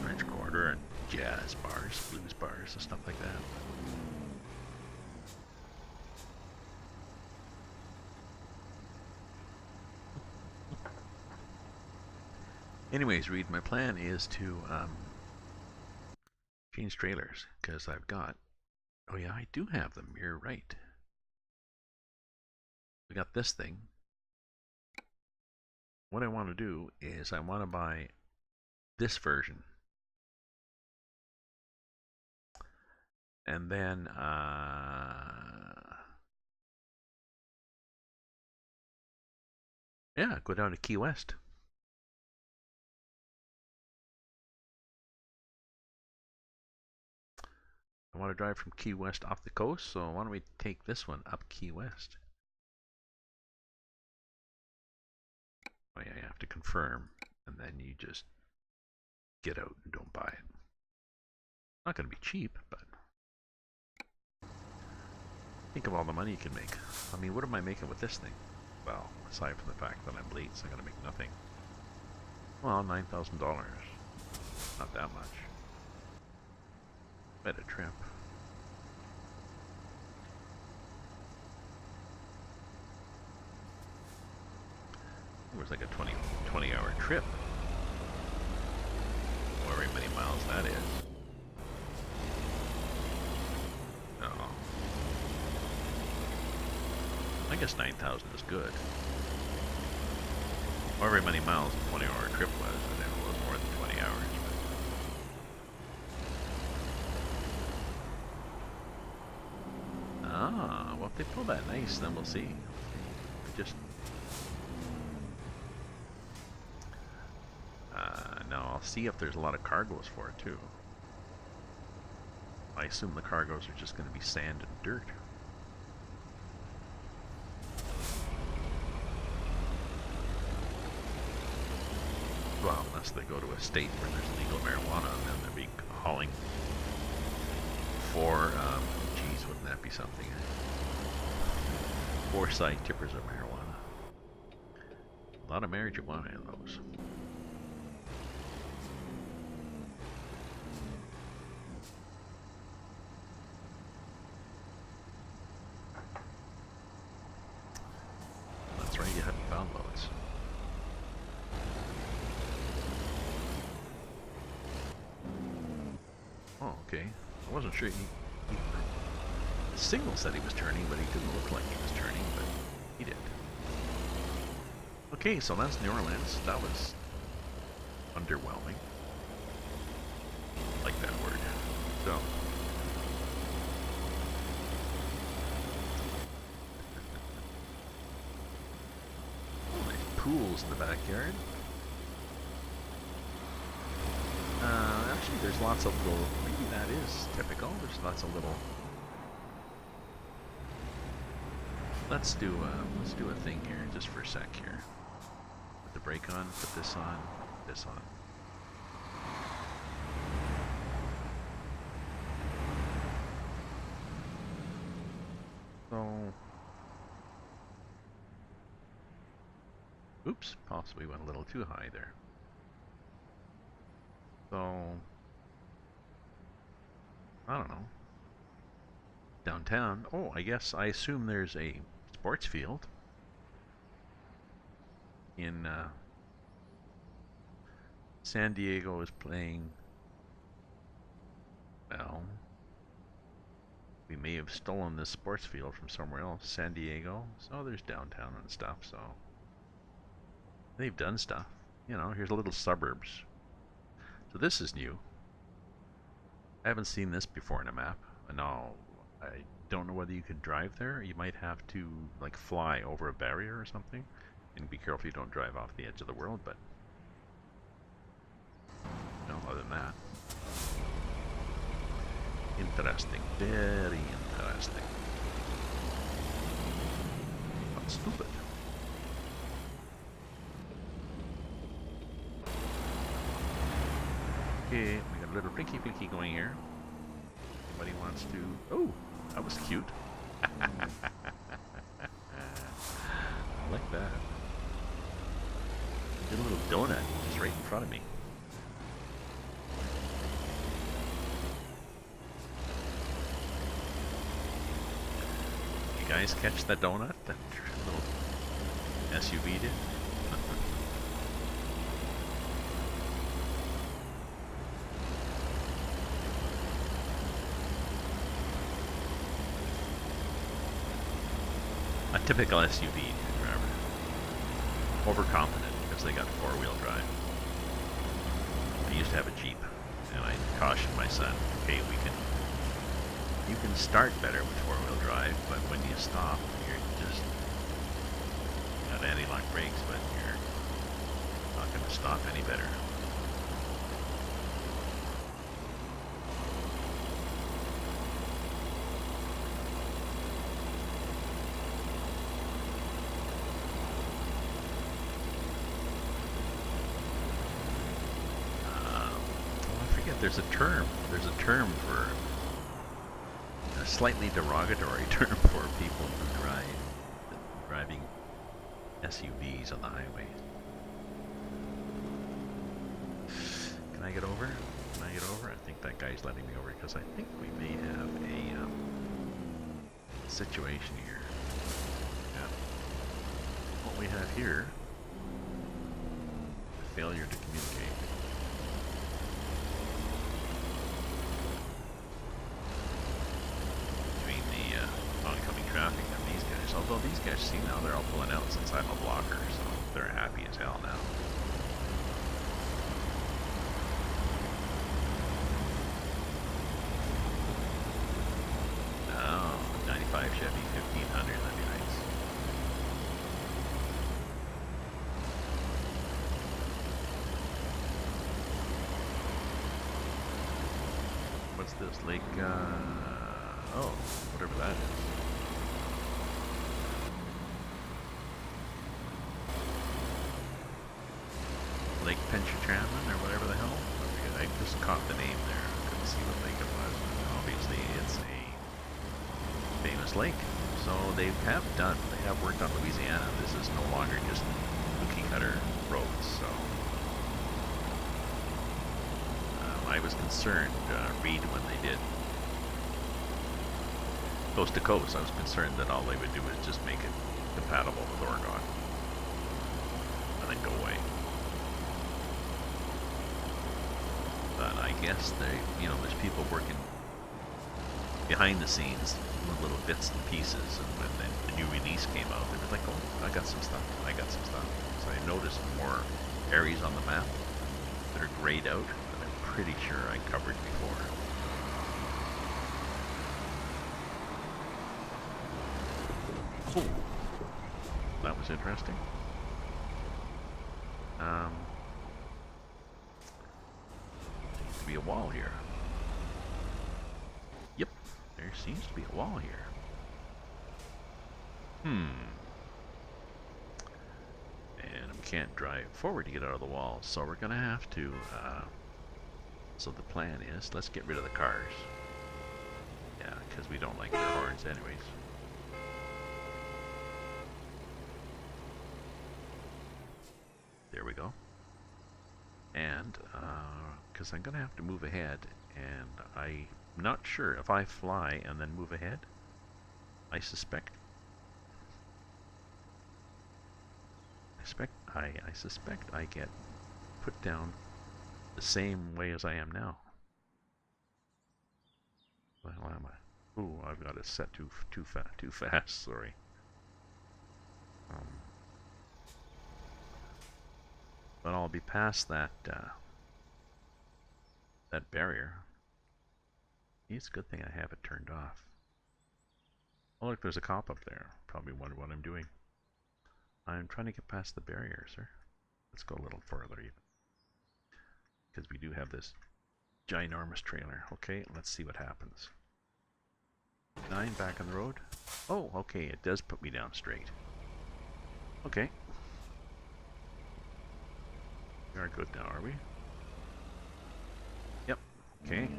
French Quarter and jazz bars, blues bars and stuff like that. Anyways, Reed, my plan is to change trailers, because I've got, oh yeah, I do have them, you're right. We got this thing. What I want to do is I want to buy this version. And then, yeah, go down to Key West. I want to drive from Key West off the coast, so why don't we take this one up Key West? Oh yeah, you have to confirm, and then you just get out and don't buy it. Not going to be cheap, but think of all the money you can make. I mean, what am I making with this thing? Well, aside from the fact that I'm late, so I'm going to make nothing. Well, $9,000. Not that much. Bet a trip. It was like a 20-hour trip. However many miles that is. Oh. I guess 9,000 is good. However many miles a 20-hour trip was, I think it was more than 20 hours. Ah, well if they pull that nice, then we'll see. Just now I'll see if there's a lot of cargoes for it too. I assume the cargoes are just going to be sand and dirt. Well, unless they go to a state where there's legal marijuana, and then they'll be hauling for, geez, wouldn't that be something? 4 side tippers of marijuana. A lot of marijuana in those. That's right, you haven't found loads. Oh, okay. I wasn't sure the signal said he was turning, but he didn't look like he was turning, but he did. Okay, so that's New Orleans. That was underwhelming. I like that word. So. Oh, nice pools in the backyard. Actually, there's lots of little, maybe that is typical, there's lots of little let's do a thing here just for a sec here. Put the brake on, put this on, this on. So, oops, possibly went a little too high there. So, I don't know. Downtown, oh, I assume there's a sports field in San Diego is playing, well, we may have stolen this sports field from somewhere else. San Diego, so there's downtown and stuff, so they've done stuff. You know, here's a little suburbs. So this is new. I haven't seen this before in a map. No, I don't know whether you could drive there. You might have to like fly over a barrier or something. And be careful you don't drive off the edge of the world, but no, other than that. Interesting. Very interesting. Not stupid. Okay, we got a little Pinky Pinky going here. Somebody wants to... Oh, that was cute. I like that. Did a little donut just right in front of me. You guys catch that donut that little SUV did? A typical SUV driver. Overconfident because they got four-wheel drive. I used to have a Jeep, and I cautioned my son, okay, you can start better with four-wheel drive, but when you stop, you're just got anti-lock brakes, but you're not going to stop any better. There's a term for a slightly derogatory term for people who driving SUVs on the highway. Can I get over? Can I get over? I think that guy's letting me over because I think we may have a situation here. Yeah. What we have here, failure to communicate. Traffic than these guys. Although these guys see now they're all pulling out since I'm a blocker, so they're happy as hell now. Oh, 95 Chevy 1500, that'd be nice. What's this? Lake, oh, whatever that is. Lake Penchantran or whatever the hell. I just caught the name there. I couldn't see what lake it was. Obviously, it's a famous lake. So they have worked on Louisiana. This is no longer just cookie cutter roads. So I was concerned, Reed, when they did coast to coast. I was concerned that all they would do is just make it compatible with Oregon and then go away. But I guess there's people working behind the scenes with little bits and pieces, and when the new release came out, they were like, oh, I got some stuff. So I noticed more areas on the map that are grayed out that I'm pretty sure I covered before. Oh, that was interesting. Seems to be a wall here. Yep, there seems to be a wall here. Hmm. And we can't drive forward to get out of the wall, so we're gonna have to, so the plan is, let's get rid of the cars. Yeah, because we don't like their horns anyways. There we go. And, because I'm gonna have to move ahead, and I'm not sure if I fly and then move ahead. I suspect I get put down the same way as I am now. Well, am I? Ooh, I've got it set too fast. Sorry. But I'll be past that that barrier. It's a good thing I have it turned off. Oh look, there's a cop up there. Probably wonder what I'm doing. I'm trying to get past the barrier, sir. Let's go a little further even. Because we do have this ginormous trailer. Okay, let's see what happens. 9 back on the road. Oh, okay, it does put me down straight. Okay. We are good now, are we? Yep. Okay.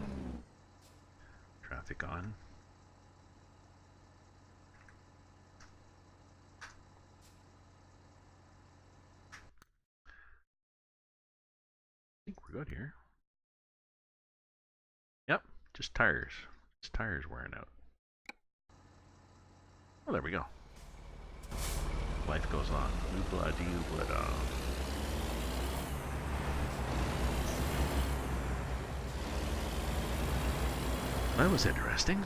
Traffic on. I think we're good here. Yep, just tires. Just tires wearing out. Oh, there we go. Life goes on. Oobla-dee-oobla-da. That was interesting.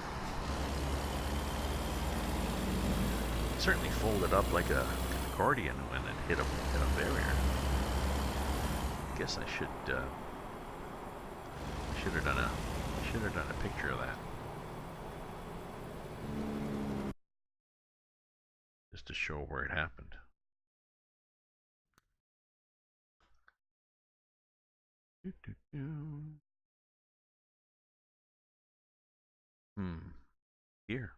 Certainly folded up like an accordion when it hit a barrier. Guess I should have done a picture of that. Just to show where it happened. Here.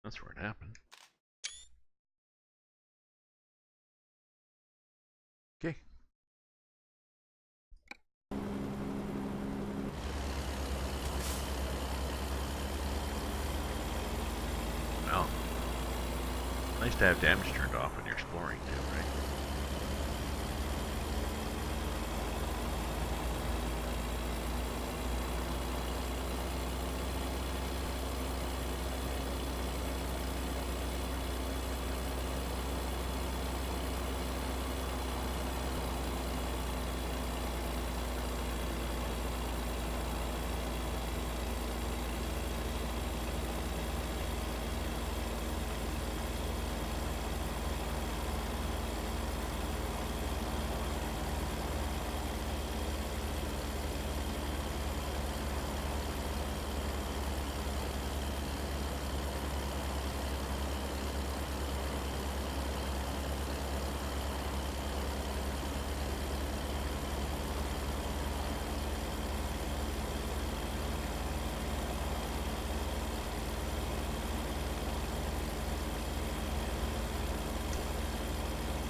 That's where it happened. Okay. Well, nice to have damage turned off when you're exploring too, right?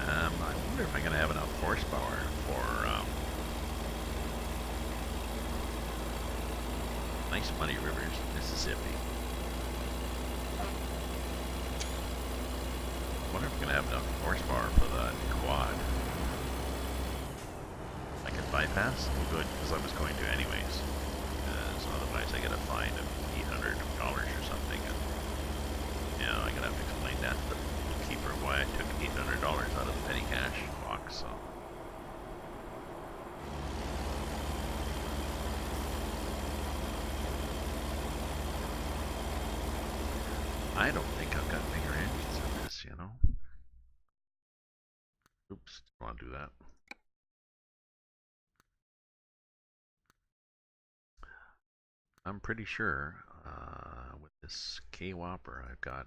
I wonder if I'm going to have enough horsepower for nice muddy rivers, Mississippi. I wonder if I'm going to have enough horsepower for the quad. I can bypass? Oh good, because I was going to anyways. So otherwise I get a fine of $800 or something. And, you know, I'm going to have to explain that to the bookkeeper why I took $800 out of the petty cash box. So. I don't think I've got bigger engines than this, you know. Oops, don't want to do that. I'm pretty sure with this K-Whopper I've got.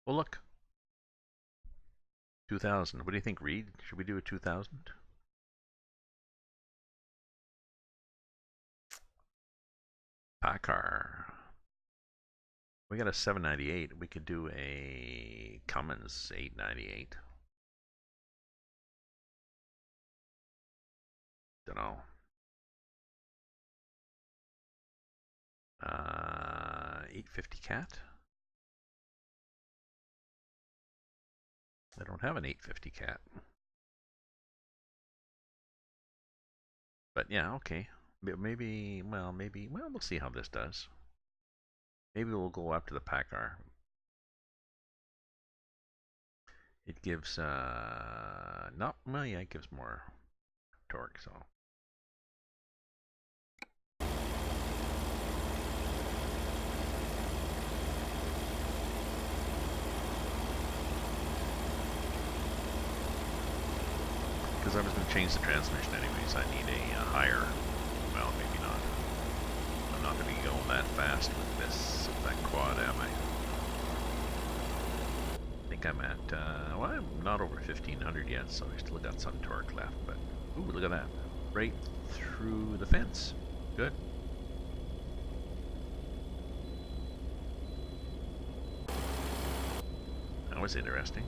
Well, look. 2000. What do you think, Reed? Should we do a 2000? Packard. We got a 798. We could do a Cummins 898. Don't know. 850 cat. I don't have an 850 cat. But yeah, okay. Maybe, well, we'll see how this does. Maybe we'll go up to the Packard. It gives, not, well, yeah, it gives more torque, so. Because I was going to change the transmission anyways, I need a higher, well, maybe not. I'm not going to be going that fast with this, that quad, am I? I think I'm at, well, I'm not over 1500 yet, so I still got some torque left, but, ooh, look at that. Right through the fence. Good. That was interesting.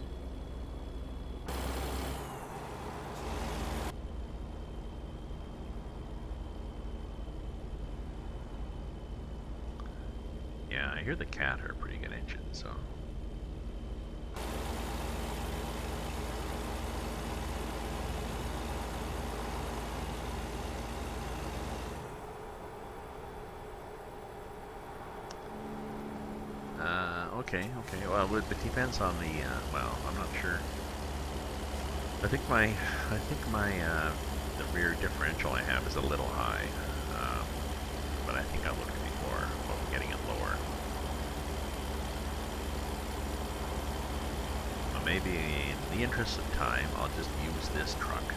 Yeah, I hear the Cat are a pretty good engine, so. Okay. Well, it depends on the. Well, I'm not sure. I think my the rear differential I have is a little high, but I think I'll look before about getting it lower. So maybe in the interest of time, I'll just use this truck,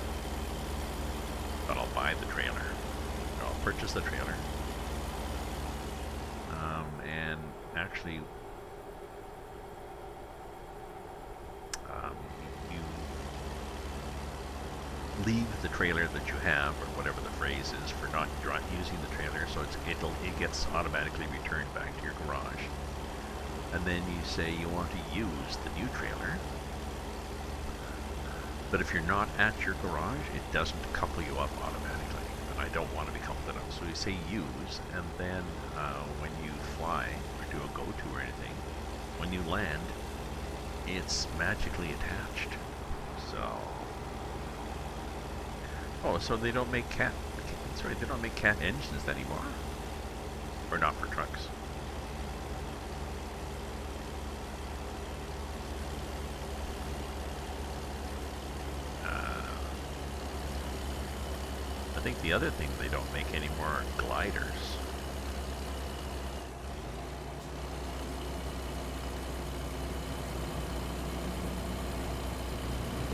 but I'll buy the trailer. Or I'll purchase the trailer, and actually. You leave the trailer that you have, or whatever the phrase is, for not using the trailer, so it gets automatically returned back to your garage. And then you say you want to use the new trailer, but if you're not at your garage, it doesn't couple you up automatically. And I don't want to be coupled up, so you say use, and then when you fly or do a go-to or anything, when you land, it's magically attached. So, oh, so they don't make cat. Sorry, they don't make cat engines anymore, or not for trucks. I think the other thing they don't make anymore are gliders.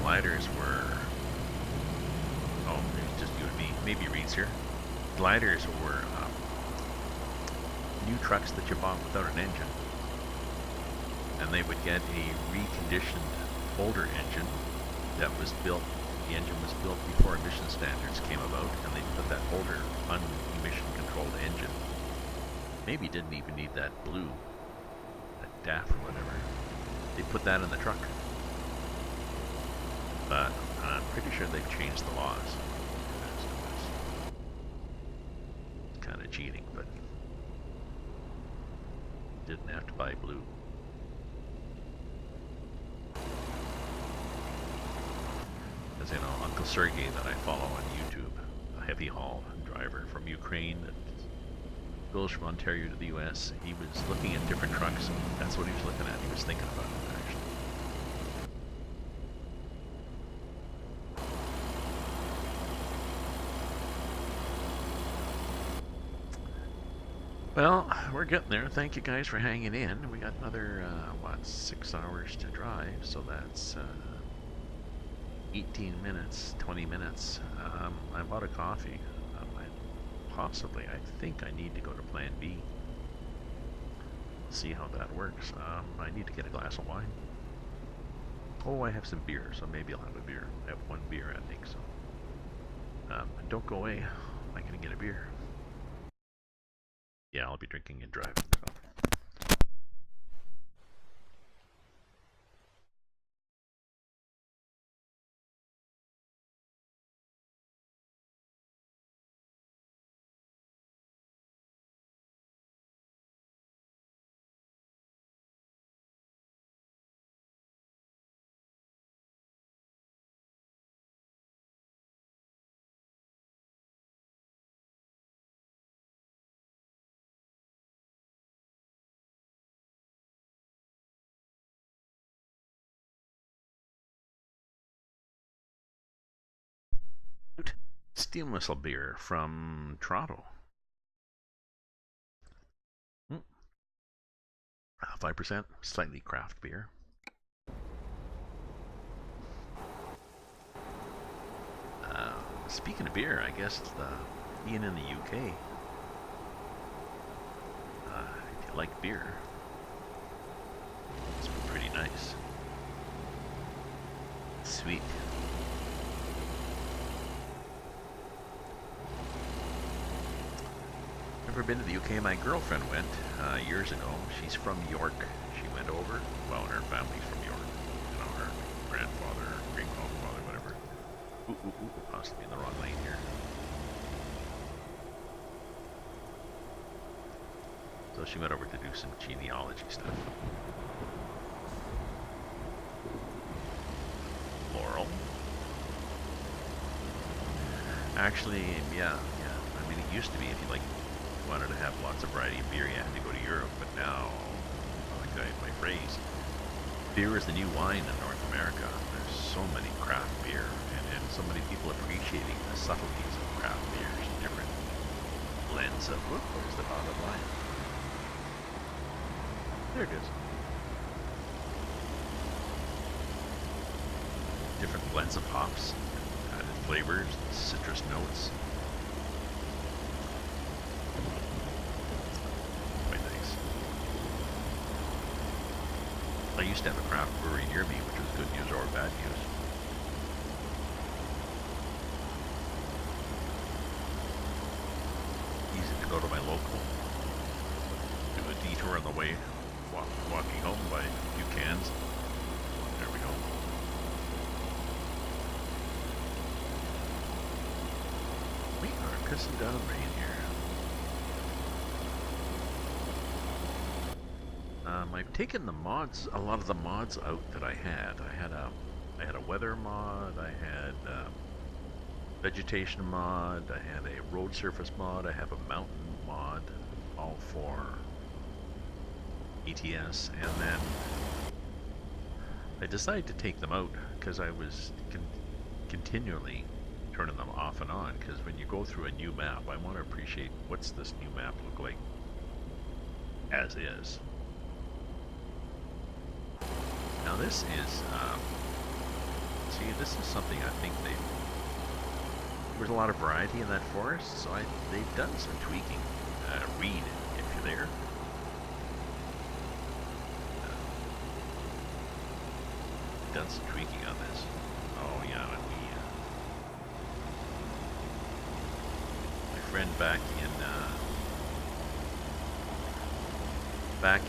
Gliders were, oh, it's just you and me, maybe Reed's here. Gliders were new trucks that you bought without an engine. And they would get a reconditioned older engine that was built, the engine was built before emission standards came about, and they put that older unemission controlled engine. Maybe didn't even need that blue, that DAF or whatever. They put that in the truck. But I'm pretty sure they've changed the laws. It's kind of cheating, but didn't have to buy blue. As you know, Uncle Sergey that I follow on YouTube, a heavy haul driver from Ukraine that goes from Ontario to the US, he was looking at different trucks, and that's what he was looking at. He was thinking about it, actually. Well, we're getting there. Thank you guys for hanging in. We got another, 6 hours to drive, so that's 18 minutes, 20 minutes. I bought a coffee. I think I need to go to Plan B. See how that works. I need to get a glass of wine. Oh, I have some beer, so maybe I'll have a beer. I have one beer, I think, so. Don't go away. I can get a beer. Yeah, I'll be drinking and driving. So. Steel Whistle beer from Toronto. 5%, slightly craft beer. Speaking of beer, I guess being in the UK, if you like beer, it's pretty nice. Sweet. Never been to the UK. My girlfriend went years ago. She's from York. She went over. Well, her family's from York. You know, her grandfather, great grandfather, whatever. Ooh, possibly in the wrong lane here. So she went over to do some genealogy stuff. Laurel. Actually, yeah. I mean, it used to be if you wanted to have lots of variety of beer, you had to go to Europe. But now, like my phrase, beer is the new wine in North America. There's so many craft beer, and so many people appreciating the subtleties of craft beers, different blends of. Where's the bottom line? There it is. Different blends of hops, added flavors, citrus notes. Quite nice. I used to have a craft brewery near me, which was good news or bad news. Easy to go to my local. Do a detour on the way, walking home, buy a few cans. There we go. We are pissing down rain here. I've taken the mods, a lot of the mods out that I had. I had a weather mod, I had vegetation mod, I had a road surface mod, I have a mountain mod, all for ATS, and then I decided to take them out because I was continually turning them off and on, because when you go through a new map, I want to appreciate what's this new map look like as is. Now this is, see, this is something I think there's a lot of variety in that forest, so they've done some tweaking. Read if you're there. Done some tweaking on this. Oh yeah, and my friend back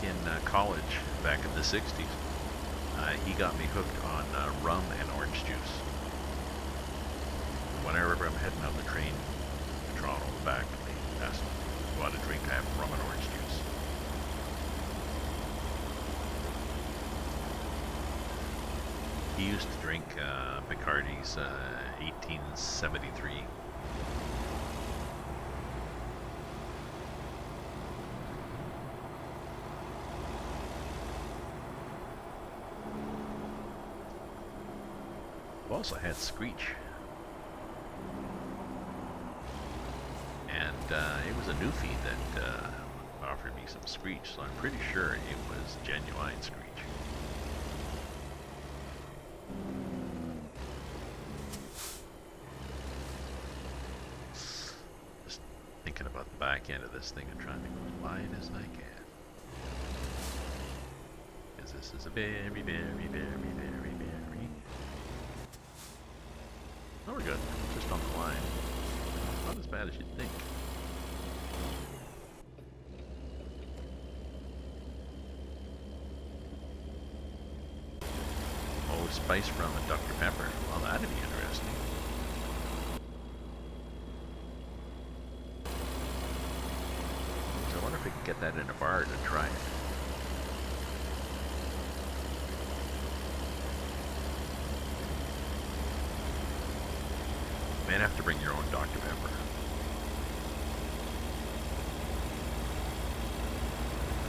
in college, back in the 60s, he got me hooked on rum and orange juice. Whenever I'm heading on the train to Toronto back, they ask me, "You want a drink? I have rum and orange juice." He used to drink Bacardi's 1873. I've also had Screech. And it was a newfie that offered me some Screech, so I'm pretty sure it was genuine Screech. Just thinking about the back end of this thing and trying to go as wide as I can. Because this is a very, very, very, very, very... Oh, we're good. Just on the line. Not as bad as you'd think. Spice rum and Dr. Pepper. Well, that'd be interesting. So I wonder if we can get that in a bar to try it. Might have to bring your own Dr. Pepper.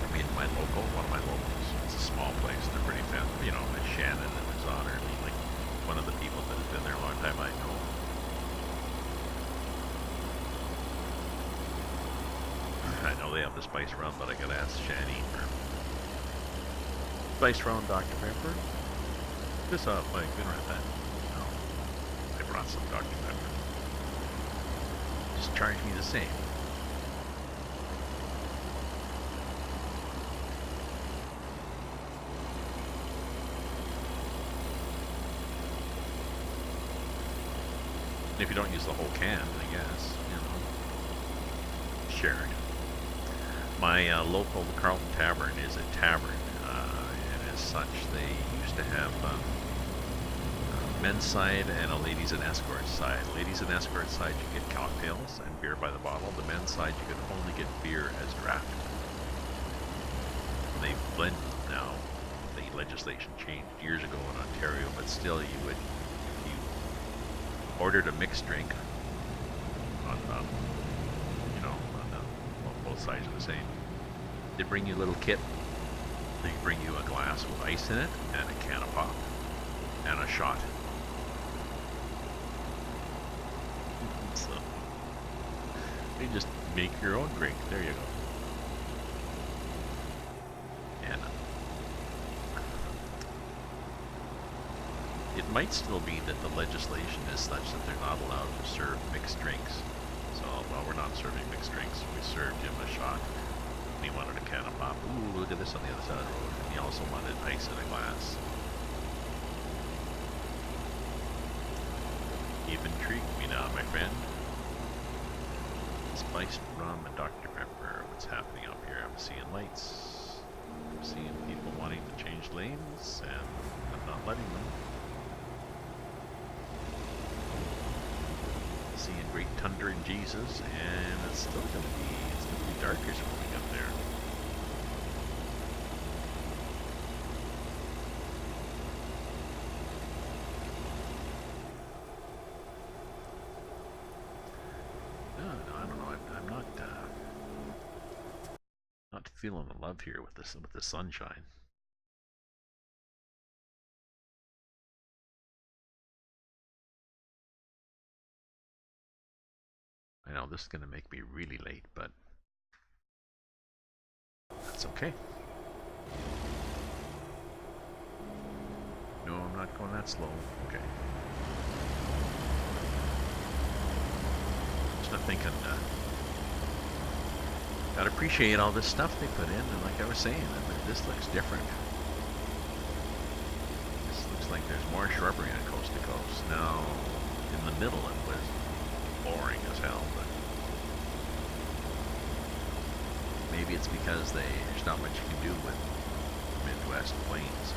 I mean, one of my locals. It's a small place. They're pretty famous. You know, like Shannon and his honor. I mean, like one of the people that has been there a long time. I know. I know they have the spice rum, but I gotta ask Shani for spice rum, Dr. Pepper. This up, Mike. We don't have that. No, I brought some Dr. Pepper. Just charge me the same. If you don't use the whole can, I guess, you know, share it. My local Carlton Tavern is a tavern, and as such, they used to have men's side and a ladies and escort side. Ladies and escort side, you get cocktails and beer by the bottle. The men's side, you could only get beer as draft. They blend now. The legislation changed years ago in Ontario, but still, you would, if you ordered a mixed drink on you know, well, both sides are the same. They bring you a little kit. They bring you a glass with ice in it and a can of pop and a shot. So you just make your own drink. There you go. And it might still be that the legislation is such that they're not allowed to serve mixed drinks. So, well, we're not serving mixed drinks. We served him a shot. And he wanted a can of pop. Ooh, look at this on the other side of the road. And he also wanted ice in a glass. You've intrigued me now, my friend. Spiced rum and Dr. Pepper. What's happening up here? I'm seeing lights. I'm seeing people wanting to change lanes, and I'm not letting them. Seeing great tundra in Jesus, and it's still gonna be dark as morning up there. No, I don't know. I'm not feeling the love here with the sunshine. I know this is going to make me really late, but that's okay. No, I'm not going that slow. Okay. Just not thinking, gotta appreciate all this stuff they put in, and like I was saying, this looks different. This looks like there's more shrubbery on coast to coast. Now, in the middle it was boring as hell, but maybe it's because there's not much you can do with Midwest plains.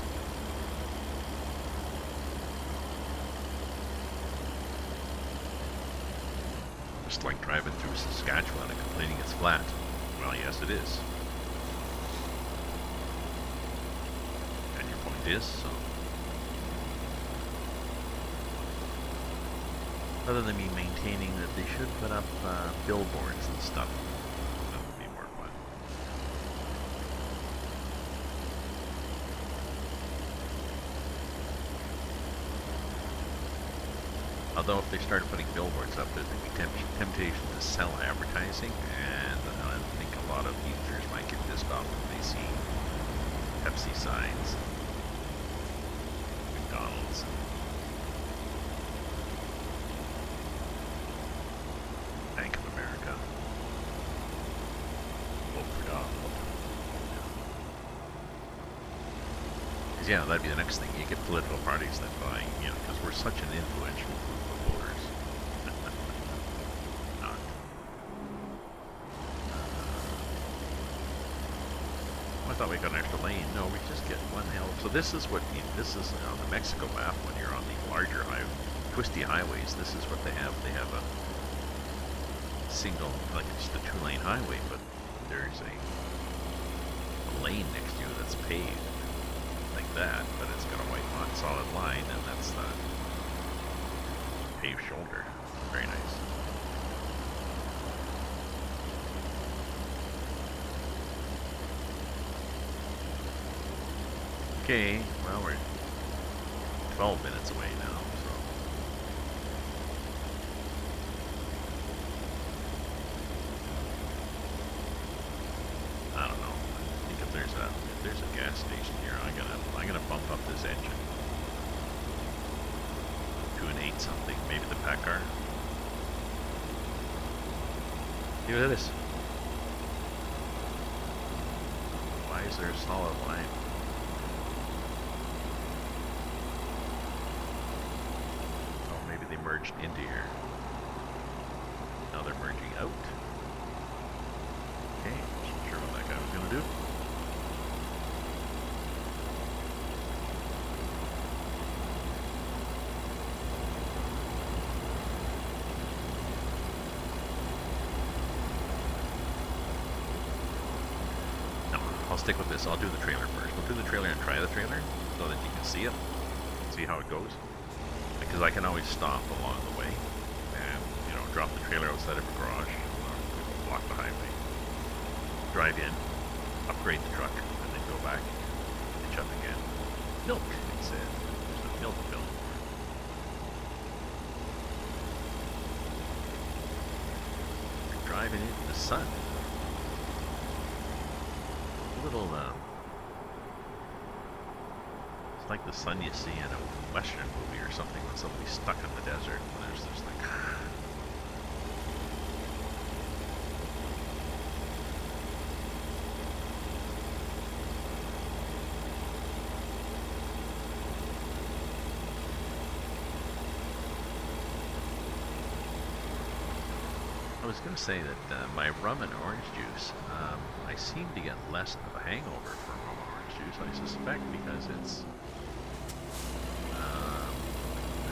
Just like driving through Saskatchewan and complaining it's flat. Well, yes, it is. And your point is, so. Other than me maintaining that they should put up billboards and stuff, that would be more fun. Although if they started putting billboards up, there'd be temptation to sell advertising, and I think a lot of users might get pissed off when they see Pepsi signs, McDonald's. Bank of America. Vote for Donald. Because yeah, that'd be the next thing. You get political parties that buy, you know, because we're such an influential group of voters. Not. What thought we got an extra lane. No, we just get one hell. So this is what this is on the Mexico map when you're on the larger twisty highways. This is what they have. They have a single, like just a 2-lane highway, but there's a lane next to you that's paved like that, but it's got a white solid line, and that's the paved shoulder. Very nice. Okay, well, we're 12 minutes away now, so. I don't know. I think if there's a gas station here, I'm gonna bump up this engine to an 8 something, maybe the Packard. See what it is. Why is there a solid line? They merged into here. Now they're merging out. Okay, wasn't sure what that guy was going to do. No, I'll stick with this. I'll do the trailer first. We'll do the trailer and try the trailer so that you can see it, see how it goes. Because I can always stop along the way and, you know, drop the trailer outside of a garage, block the highway, drive in, upgrade the truck, and then go back, hitch up again. Milk, it said. There's a milk bill. We're driving into the sun. A little, like the sun you see in a Western movie or something when somebody's stuck in the desert and there's this like I was going to say that my rum and orange juice, I seem to get less of a hangover from rum and orange juice, I suspect, because it's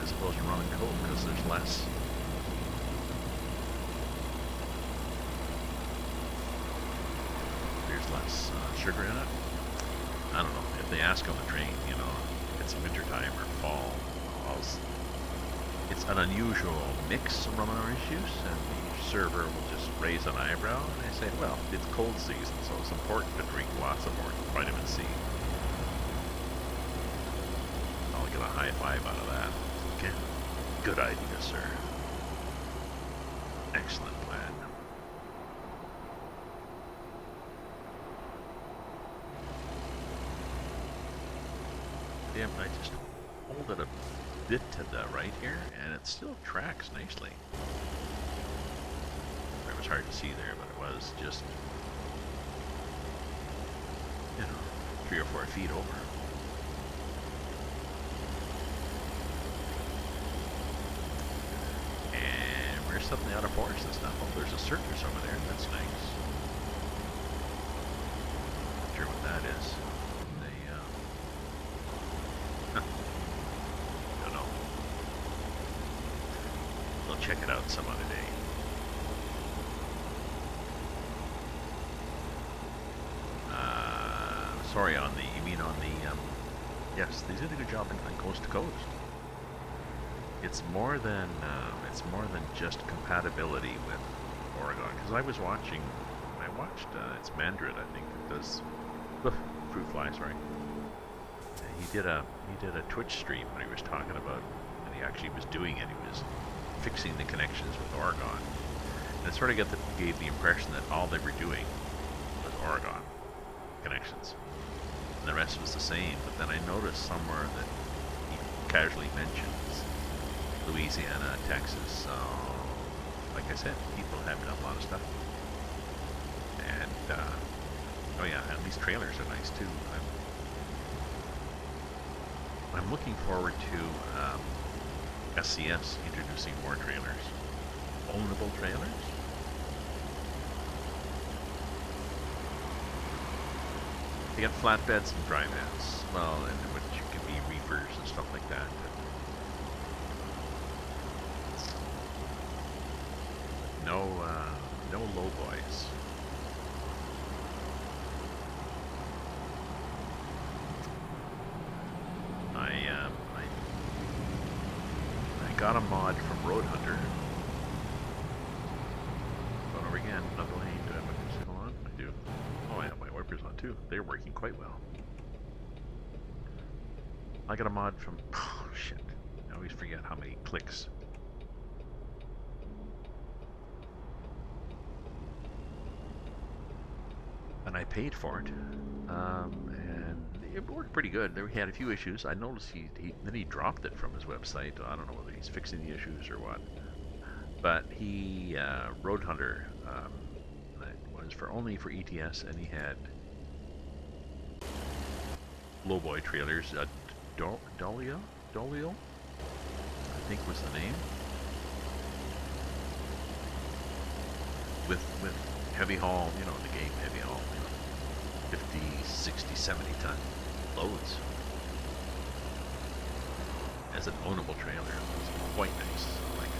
as opposed to rum and coke, because there's less sugar in it. I don't know, if they ask on the train, you know, if it's wintertime or fall, it's an unusual mix of rum and orange juice, and the server will just raise an eyebrow, and I say, well, it's cold season, so it's important to drink lots of more vitamin C. I'll get a high five out of that. Okay. Good idea, sir. Excellent plan. Damn, I just hold it a bit to the right here, and it still tracks nicely. It was hard to see there, but it was just, you know, 3 or 4 feet over. And where's something out of forest and stuff? Oh, there's a circus over there. That's nice. Not sure what that is. Don't know. We'll check it out some other day. Sorry, you mean on the, yes, they did a good job on coast to coast. It's more than just compatibility with Oregon, because I watched, it's Mandrit, I think, that does, Fruit Fly, sorry. He did a Twitch stream when he was talking about, and he actually was doing it, he was fixing the connections with Oregon. And it sort of gave the impression that all they were doing was Oregon connections. And the rest was the same, but then I noticed somewhere that he casually mentions Louisiana, Texas, so like I said, people have done a lot of stuff. And, oh yeah, and these trailers are nice too. I'm looking forward to SCS introducing more trailers. Ownable trailers? They got flatbeds and dry vans. Well, and which could be reefers and stuff like that. But no low boys. I got a mod from Road Hunter. Going over again, another lane. Do I have my signal on? I do. Oh, I have my wipers on too. They're working quite well. I got a mod from... Oh, shit. I always forget how many clicks. And I paid for it. And it worked pretty good. He had a few issues. I noticed then he dropped it from his website. I don't know whether he's fixing the issues or what. But he, Road Hunter, that was only for ATS, and he had lowboy trailers. Dolio, I think was the name. With heavy haul, you know, the game heavy haul, you know, 50, 60, 70 ton loads. As an ownable trailer, it was quite nice. I like it.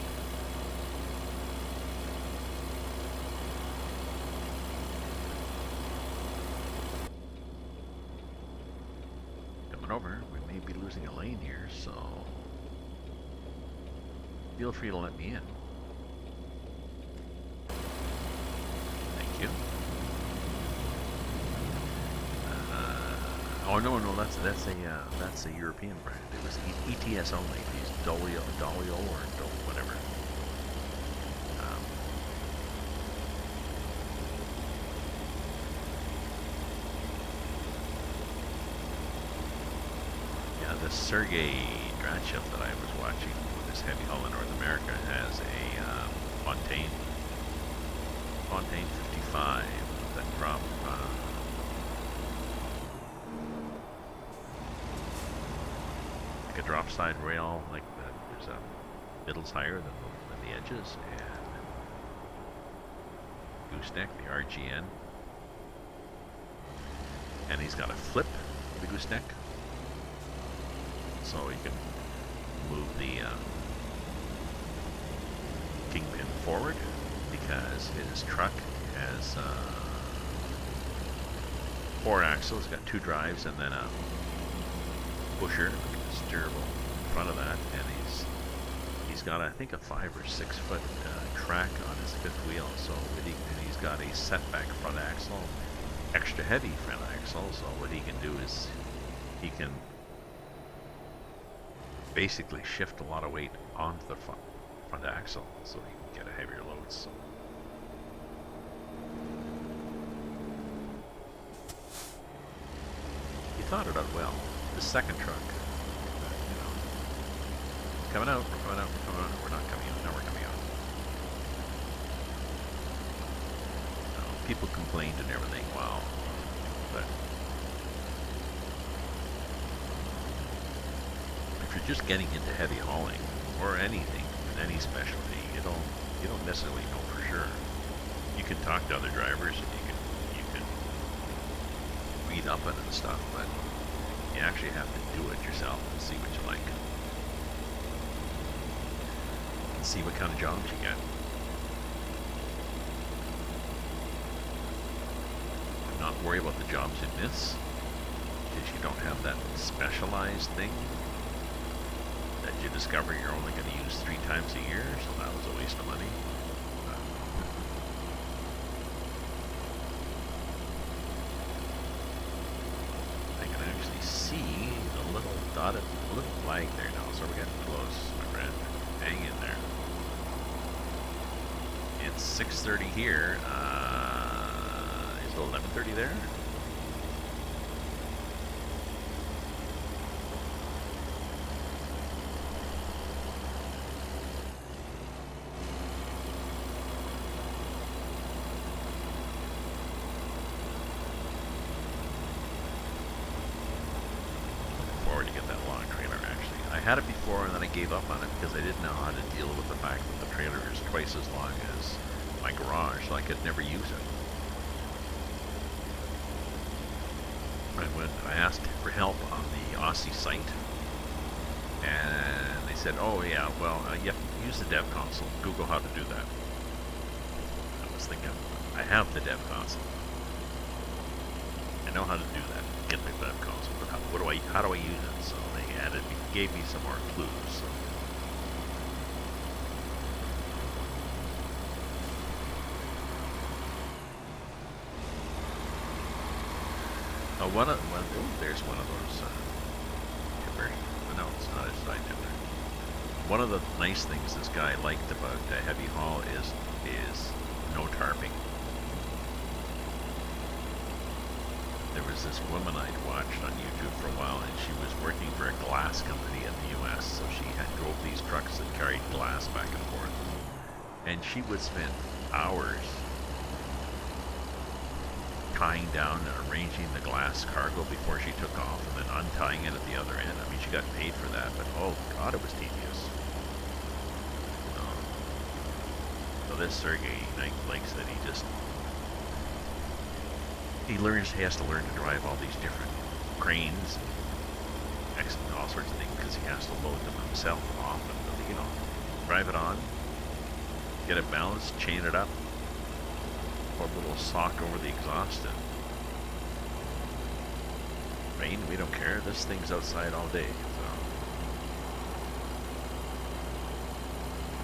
Coming over, we may be losing a lane here, so feel free to let me in. Thank you. Oh no, that's a European brand. It was ETS only. These Dolio or whatever. Yeah, the Sergey Drachev that I was watching with this heavy haul in North America has a Fontaine 55 that drop. A drop side rail like that. There's a middle's higher than the edges, and gooseneck, the RGN, and he's got a flip for the gooseneck, so you can move the kingpin forward because his truck has 4 axles, got 2 drives, and then a pusher. Steerable in front of that, and he's got I think a 5 or 6 foot track on his 5th wheel, so and he's got a setback front axle, extra heavy front axle, so what he can do is he can basically shift a lot of weight onto the front axle so he can get a heavier load. So he thought it out well. The second truck, coming out, we're coming out, we're not coming out, now we're coming out. People complained and everything, wow. But if you're just getting into heavy hauling, or anything, any specialty, you don't necessarily know for sure. You can talk to other drivers and you can read up on it and stuff, but you actually have to do it yourself and see what you like. See what kind of jobs you get. Not worry about the jobs you miss, because you don't have that specialized thing that you discover you're only going to use 3 times a year, so that was a waste of money. I can actually see the little dotted, little flag there now, so we're getting close, my friend. Hang in there. It's 6:30 here. Is it 11:30 there? Looking forward to get that long trailer. Actually, I had it before and then I gave up on it because I didn't know how to deal with the fact that the trailer is twice as long as my garage, so I could never use it. I asked for help on the Aussie site, and they said, "Oh yeah, well you have to use the dev console. Google how to do that." I was thinking, I have the dev console. I know how to do that. Get the dev console, but how do I use it? So they gave me some more clues. So. There's one of those conversions. No, it's not a side differ. One of the nice things this guy liked about heavy haul is no tarping. There was this woman I'd watched on YouTube for a while, and she was working for a glass company in the U.S. So she drove these trucks that carried glass back and forth, and she would spend hours tying down and arranging the glass cargo before she took off, and then untying it at the other end. I mean, she got paid for that, but oh god, it was tedious. So this Sergey likes that he has to learn to drive all these different cranes and all sorts of things, because he has to load them himself often. Drive it on, get it balanced, chain it up, put a little sock over the exhaust, and rain, we don't care. This thing's outside all day. So.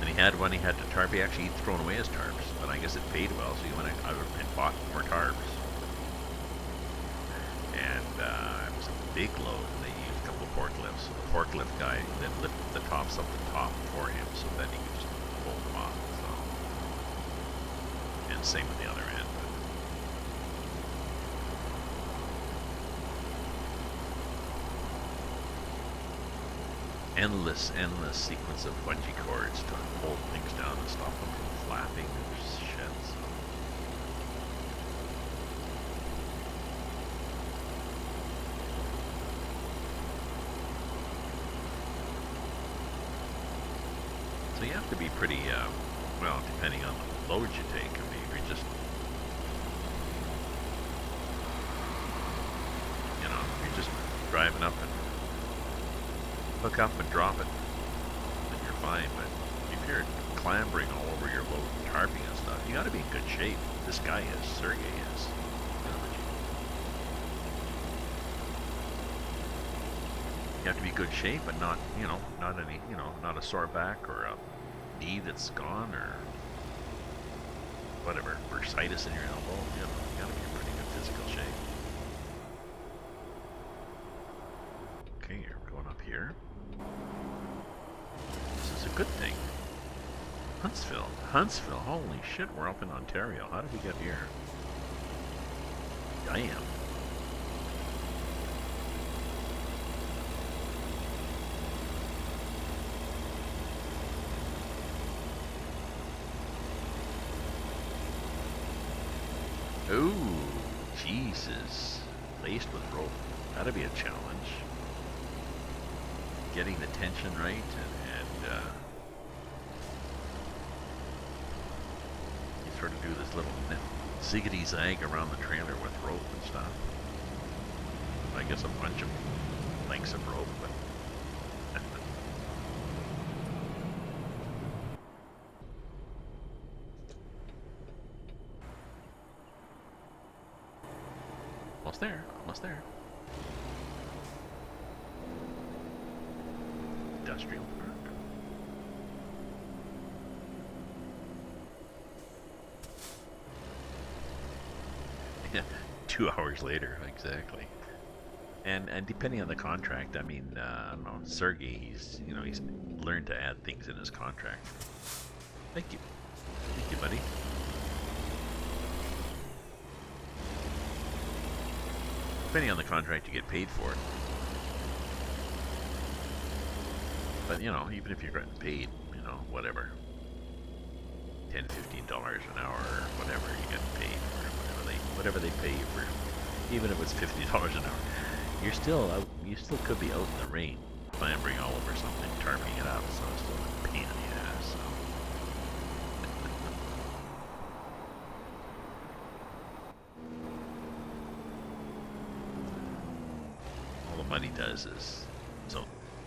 And he had one he had to tarp. He'd thrown away his tarps, but I guess it paid well, so he went out and bought more tarps. And it was a big load, and they used a couple of forklifts. So the forklift guy then lifted the tops up the top for him, so that he could just pull them off. So. And same with the other end. Endless sequence of bungee cords to hold things down and stop them from flapping. There's sheds. So you have to be pretty, well, depending on the load you take. I mean, if you're just driving up and hook up and drop it, then you're fine. But if you're clambering all over your load and tarping and stuff, you got to be in good shape. This guy is, Sergey is. You have to be in good shape, but not, not a sore back or a knee that's gone or whatever, bursitis in your elbow. You got to be in pretty good physical shape. Okay, you're going up here. This is a good thing. Huntsville, holy shit, we're up in Ontario. How did we get here? I am. Ooh, Jesus. Laced with rope. That'd be a challenge. Getting the tension right and you sort of do this little ziggity zag around the trailer with rope and stuff. I guess a bunch of lengths of rope, but almost there. Industrial park. Yeah, 2 hours later, exactly. And depending on the contract, I mean, I don't know, Sergey, he's learned to add things in his contract. Thank you, buddy. Depending on the contract, you get paid for it. But even if you're getting paid, whatever, $10, $15 an hour, or whatever, you get paid for whatever they pay you for. Even if it's $50 an hour, you're still out. You still could be out in the rain, clambering all over something, tarping it out. So it's still a pain in the ass. So. does is, so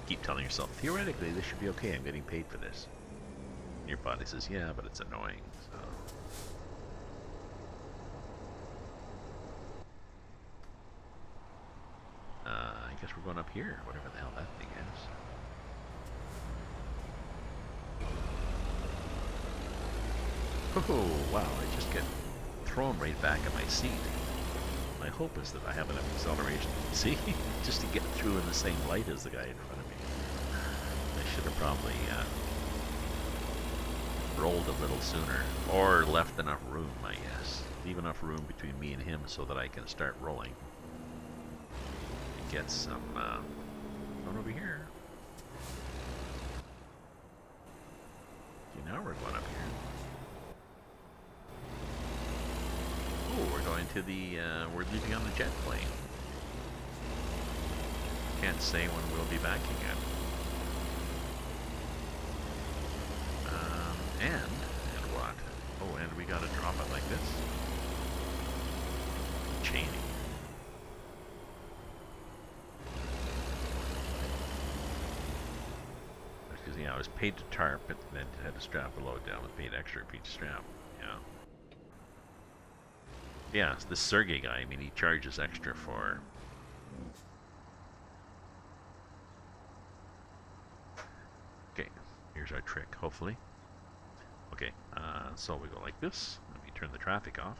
keep telling yourself, theoretically, this should be okay. I'm getting paid for this. And your body says, yeah, but it's annoying. So. I guess we're going up here, whatever the hell that thing is. Oh, wow, I just get thrown right back in my seat. My hope is that I have enough acceleration, see, just to get through in the same light as the guy in front of me. I should have probably rolled a little sooner, or left enough room, I guess. Leave enough room between me and him so that I can start rolling. Get some, going over here. See, now we're going up here. Oh, we're going to the, we're leaving on the jet plane. Can't say when we'll be back again. And what? Oh, and we gotta drop it like this. Chaining. Because, I was paid to tarp, but then had to strap the load down. Was paid extra for each strap. Yeah, this Sergey guy, I mean, he charges extra for... Okay, here's our trick, hopefully. Okay, so we go like this, and we turn the traffic off.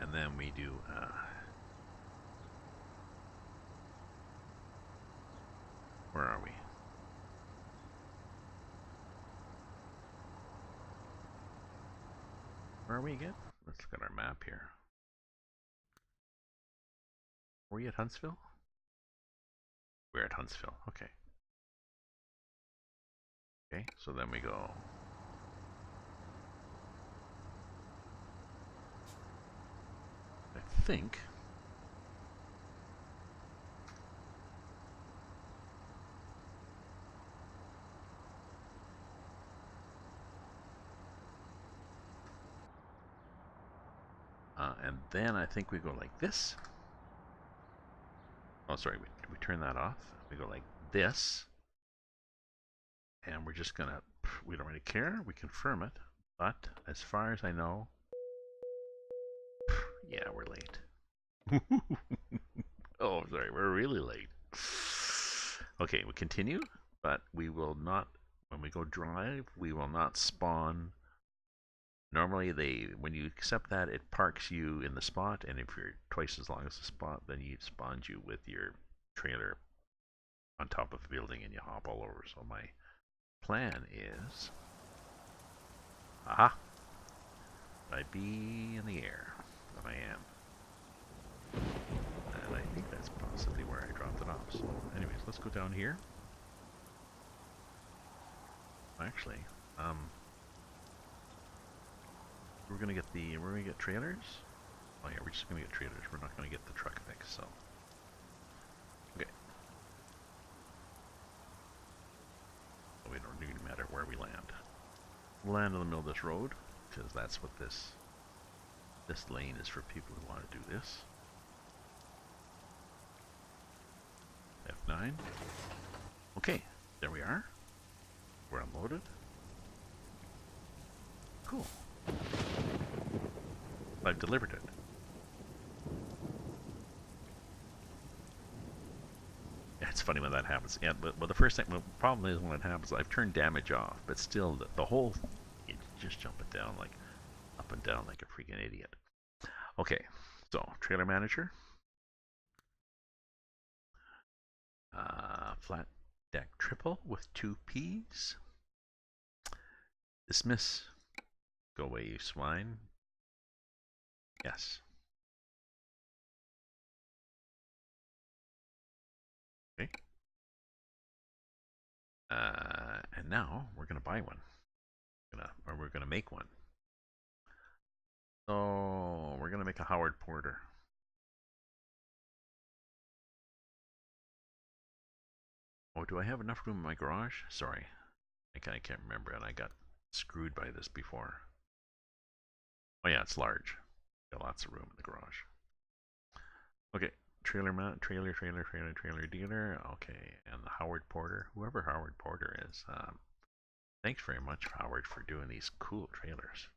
And then we do, where are we? Where are we again? Let's look at our map here. Were we at Huntsville? We're at Huntsville, okay. Okay, so then we go... I think... and then I think we go like this. Oh, sorry, we turn that off. We go like this. And we're just gonna, we don't really care, we confirm it. But, as far as I know, yeah, we're late. Oh, sorry, we're really late. Okay, we continue, but we will not, when we go drive, we will not spawn. Normally, when you accept that, it parks you in the spot, and if you're twice as long as the spot, then it spawns you with your trailer on top of the building, and you hop all over. So my plan is, aha, I'd be in the air, and I am. And I think that's possibly where I dropped it off. So anyways, let's go down here. Actually, we're gonna get trailers. Oh yeah, we're just gonna get trailers. We're not gonna get the truck fixed, so. Okay. We don't really matter where we land. We'll land in the middle of this road, because that's what this lane is for people who want to do this. F9. Okay, there we are. We're unloaded. Cool. I've delivered it. Yeah, it's funny when that happens. Yeah, but the first thing, the problem is when it happens, I've turned damage off, but still, the whole, you just jump it down like, up and down like a freaking idiot. Okay, so trailer manager. Flat deck triple with 2 Ps. Dismiss. Go away, you swine. Yes. Okay. And now we're gonna buy one. We're gonna make one. So we're gonna make a Howard Porter. Oh, do I have enough room in my garage? Sorry. I can't remember, and I got screwed by this before. Oh yeah, it's large. Got lots of room in the garage. Okay, trailer mount, trailer dealer. Okay, and the Howard Porter, whoever Howard Porter is. Thanks very much, Howard, for doing these cool trailers.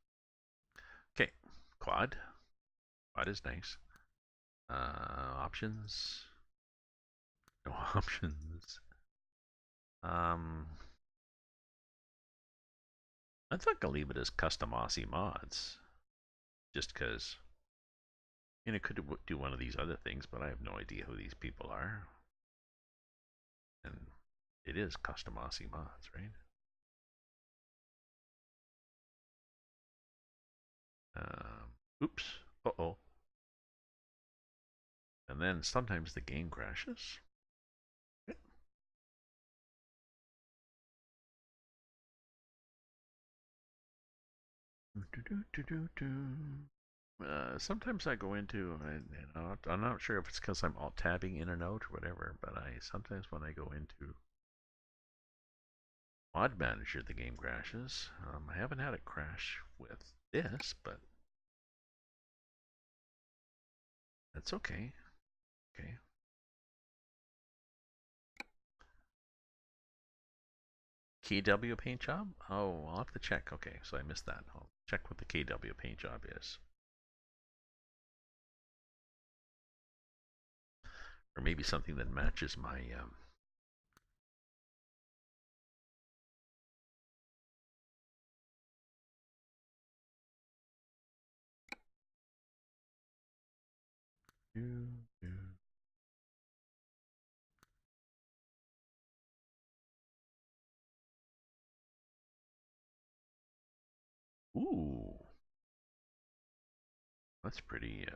Okay, quad. Quad is nice. Options. No options. I think I'll leave it as custom Aussie mods, just because. It could do one of these other things, but I have no idea who these people are. And it is custom Aussie mods, right? Oops. Uh-oh. And then sometimes the game crashes. Sometimes I go into, I'm not sure if it's because I'm alt tabbing in and out or whatever, but sometimes when I go into Mod Manager, the game crashes. I haven't had it crash with this, but that's okay. Okay. KW paint job? Oh, I'll have to check. Okay, so I missed that. I'll check what the KW paint job is. Or maybe something that matches my Ooh, that's pretty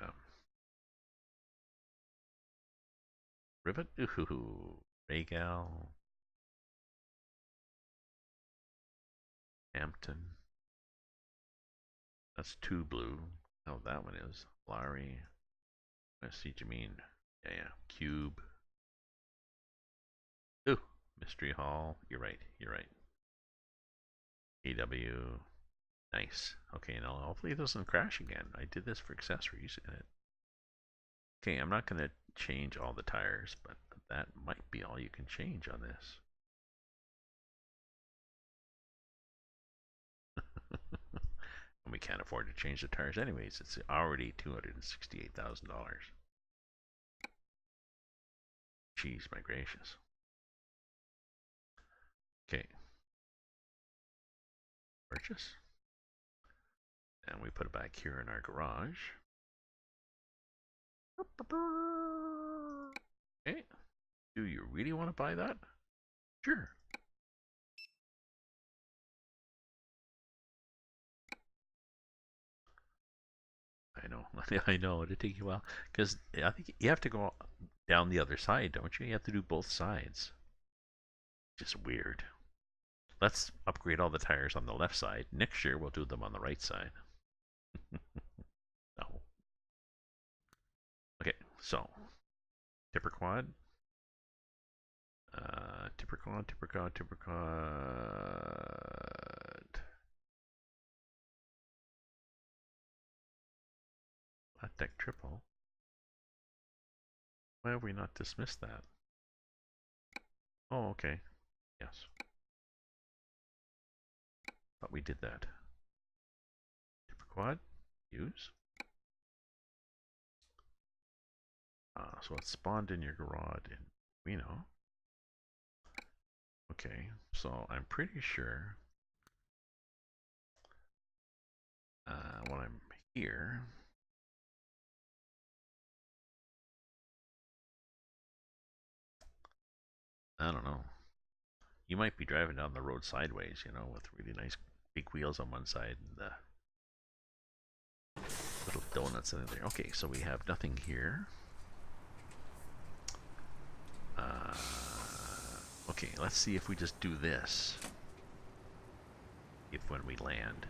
rivet. Ooh, Regal, Hampton. That's two blue. Oh, that one is Lowry. I see what you mean. Yeah. Cube. Ooh, Mystery Hall. You're right. You're right. AW. Nice. Okay, now hopefully it doesn't crash again. I did this for accessories and it. Okay, I'm not going to change all the tires, but that might be all you can change on this. And we can't afford to change the tires anyways. It's already $268,000. Jeez, my gracious. Okay. Purchase. And we put it back here in our garage. Okay. Do you really want to buy that? Sure. I know. I know. It'll take you a while. Because I think you have to go down the other side, don't you? You have to do both sides. Just weird. Let's upgrade all the tires on the left side. Next year, we'll do them on the right side. No. Okay, so tipper quad. Tipper quad. Flat deck triple. Why have we not dismissed that? Oh, okay. Yes. Thought we did that. Tipper quad. Use. So it's spawned in your garage in Reno. Okay, so I'm pretty sure when I'm here, I don't know. You might be driving down the road sideways, with really nice big wheels on one side and the little donuts in there. Okay, so we have nothing here. Okay, let's see if we just do this. If when we land,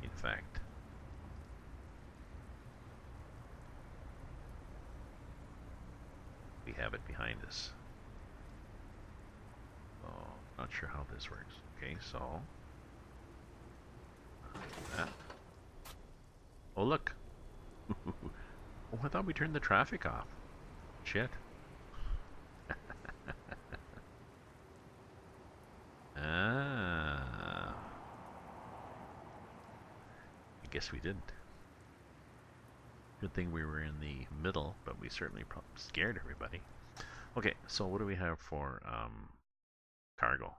in fact, we have it behind us. So Not sure how this works. Okay, so that. Oh look. Oh, I thought we turned the traffic off. Shit. Ah. I guess we didn't. Good thing we were in the middle, but we certainly scared everybody. Okay, so what do we have for cargo?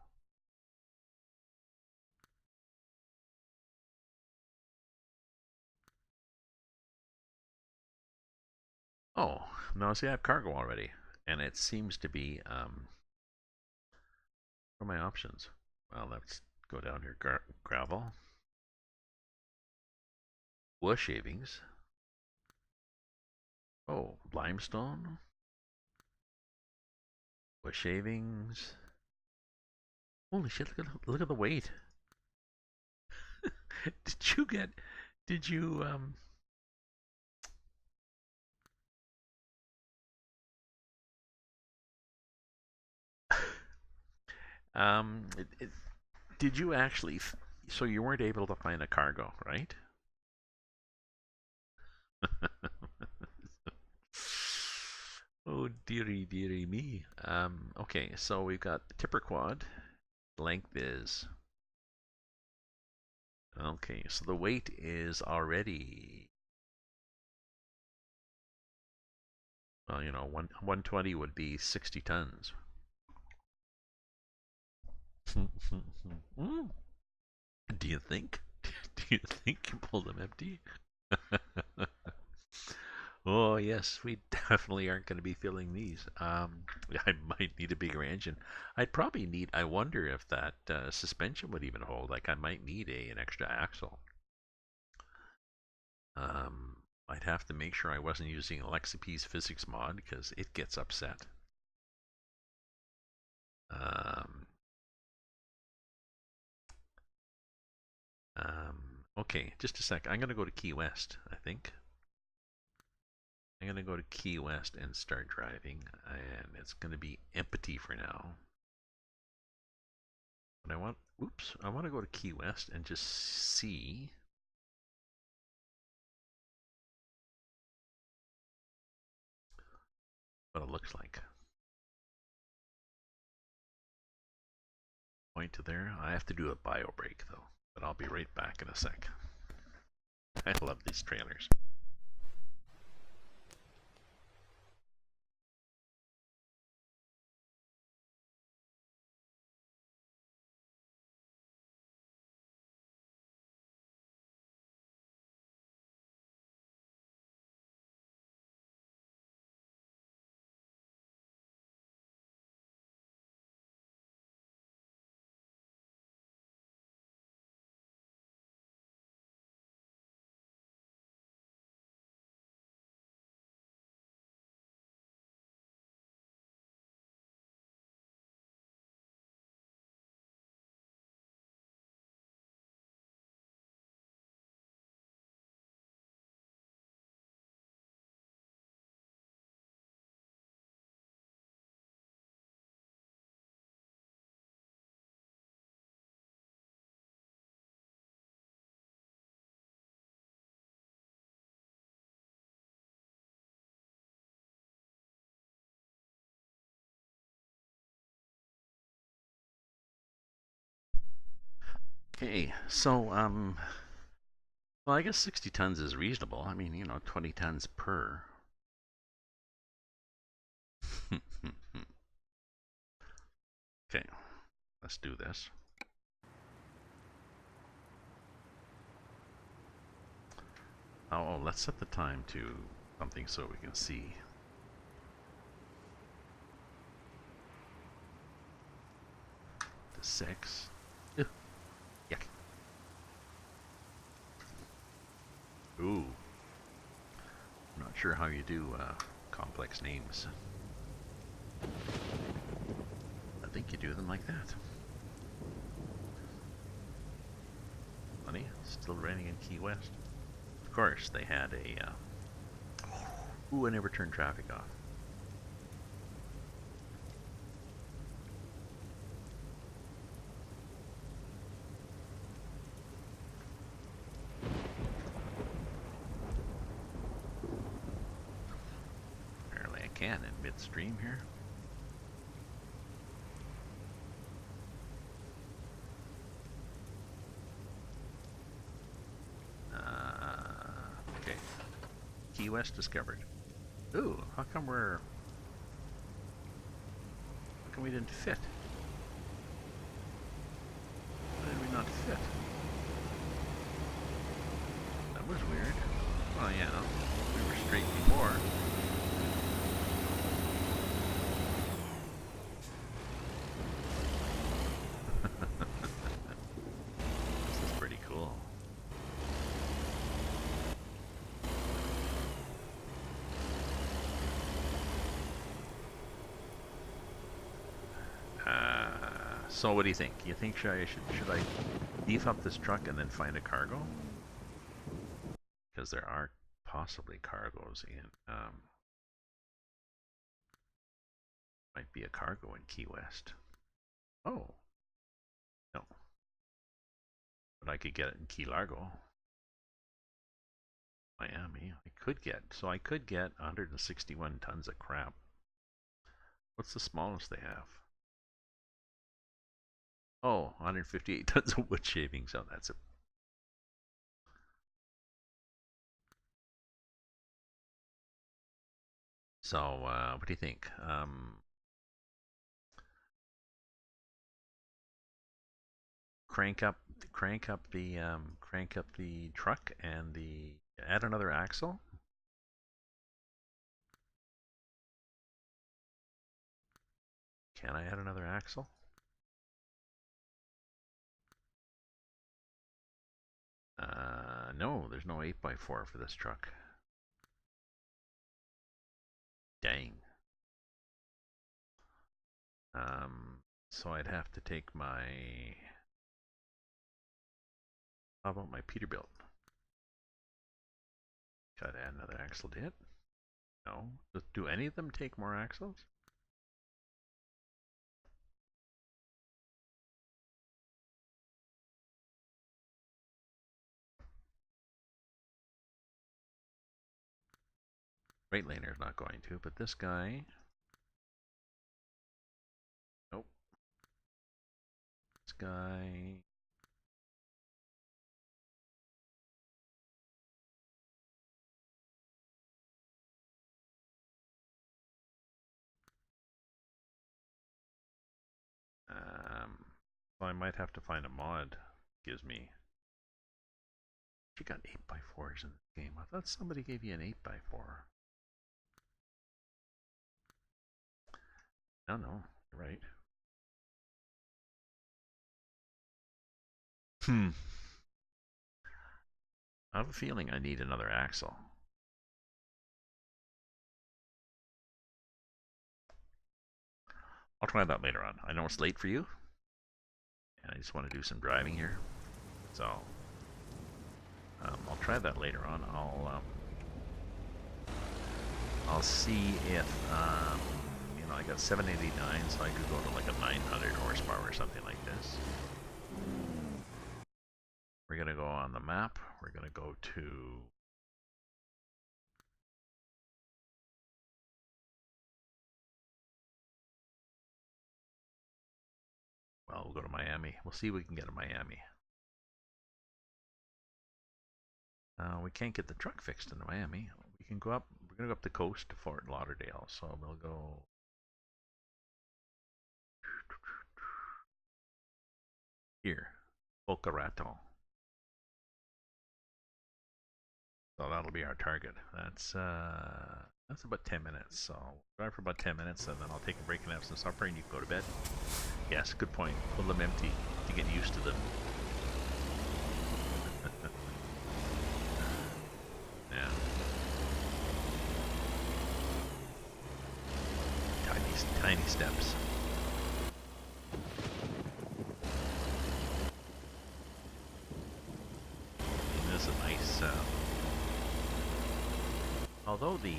Oh, no, see, I have cargo already. And it seems to be, what are my options? Well, let's go down here. Gravel. Wood shavings. Oh, limestone. Wood shavings. Holy shit, look at the weight. Did you get, did you, um, did you actually, so you weren't able to find a cargo, right? Oh, dearie, dearie me. Okay, so we've got tipper quad. Length is, okay, so the weight is already, well, 120 would be 60 tons. Do you think? Do you think you pulled them empty? Oh yes, we definitely aren't going to be filling these. I might need a bigger engine. I'd probably need. I wonder if that suspension would even hold. Like I might need an extra axle. I'd have to make sure I wasn't using Alexa-P's physics mod because it gets upset. Um, okay, just a sec. I'm going to go to Key West, I think. I'm going to go to Key West and start driving, and it's going to be empty for now. But I want to go to Key West and just see what it looks like. Point to there. I have to do a bio break though, but I'll be right back in a sec. I love these trailers. Okay, so well, I guess 60 tons is reasonable. I mean, 20 tons per. Okay, let's do this. Oh, let's set the time to something so we can see. To 6. Ew. Yuck. Ooh. I'm not sure how you do complex names. I think you do them like that. Funny, still raining in Key West. Of course, they had a. Ooh, I never turned traffic off. can in midstream here. Okay. Key West discovered. Ooh, how come we didn't fit? Why did we not fit? That was weird. Oh yeah, we were straight before. This is pretty cool. So what do you think? You think should I beef up this truck and then find a cargo? Because there are possibly cargoes in might be a cargo in Key West. Oh no, but I could get it in Key Largo, Miami. I could get 161 tons of crap. What's the smallest they have? Oh, 158 tons of wood shavings. Oh, that's it. So, what do you think? Crank up the truck and add another axle. Can I add another axle? No, there's no 8x4 for this truck. Dang. So I'd have to take my... How about my Peterbilt? Gotta add another axle to it. No. Do any of them take more axles? Freightliner is not going to, but this guy... Nope. This guy... Well, I might have to find a mod. Gives me... You got 8x4s in this game. I thought somebody gave you an 8x4. No, you're right. I have a feeling I need another axle. I'll try that later on. I know it's late for you, and I just want to do some driving here. So, I'll try that later on. I'll see if, I got 789, so I could go to like a 900 horsepower or something like this. We're going to go on the map. We're going to go to... Well, we'll go to Miami. We'll see if we can get to Miami. We can't get the truck fixed in Miami. We can go up. We're going to go up the coast to Fort Lauderdale. So we'll go... Here. Boca Raton. So that'll be our target. That's about 10 minutes. So we'll drive for about 10 minutes, and then I'll take a break and have some supper, and you can go to bed. Yes, good point. Pull them empty to get used to them. Yeah. Tiny steps. And this is a nice. Although the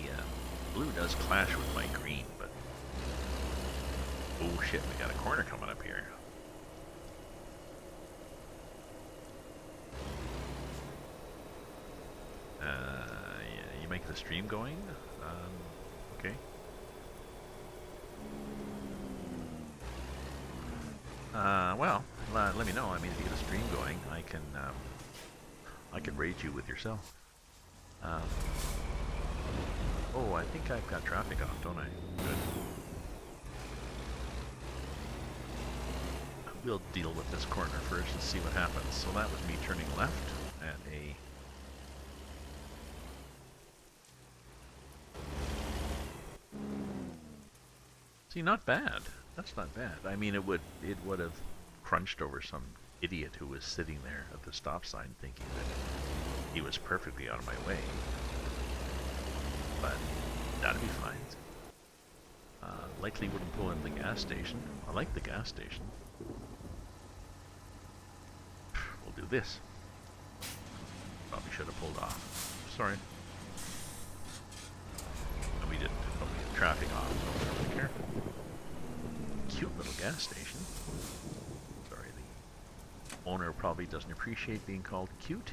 blue does clash with my green, but oh shit, we got a corner coming up here. Yeah, you make the stream going? Okay. Well, let me know. I mean, if you get a stream going, I can raid you with yourself. Oh, I think I've got traffic off, don't I? Good. We'll deal with this corner first and see what happens. So that was me turning left at a... See, not bad. That's not bad. I mean, it would have crunched over some idiot who was sitting there at the stop sign thinking that he was perfectly out of my way. But that'd be fine. Likely wouldn't pull in the gas station. I like the gas station. We'll do this. Probably should have pulled off. Sorry. No, we didn't. But we had traffic off, so we're really careful. Cute little gas station. Sorry, the owner probably doesn't appreciate being called cute.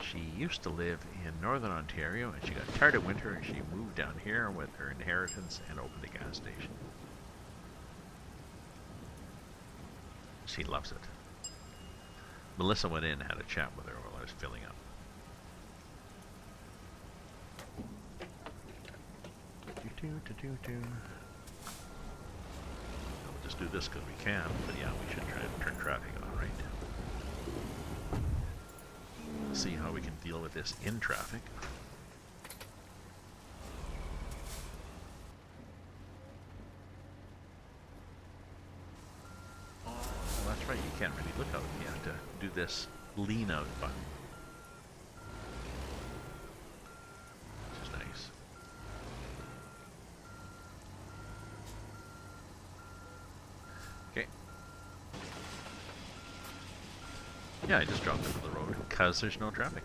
She used to live in Northern Ontario and she got tired of winter and she moved down here with her inheritance and opened a gas station. She loves it. Melissa went in and had a chat with her while I was filling up. We'll just do this because we can, but yeah, we should try to turn traffic on, right? See how we can deal with this in traffic. Oh, well, that's right, you can't really look out. You have to do this lean out button. Which is nice. Okay. Yeah, I just dropped into the road because there's no traffic.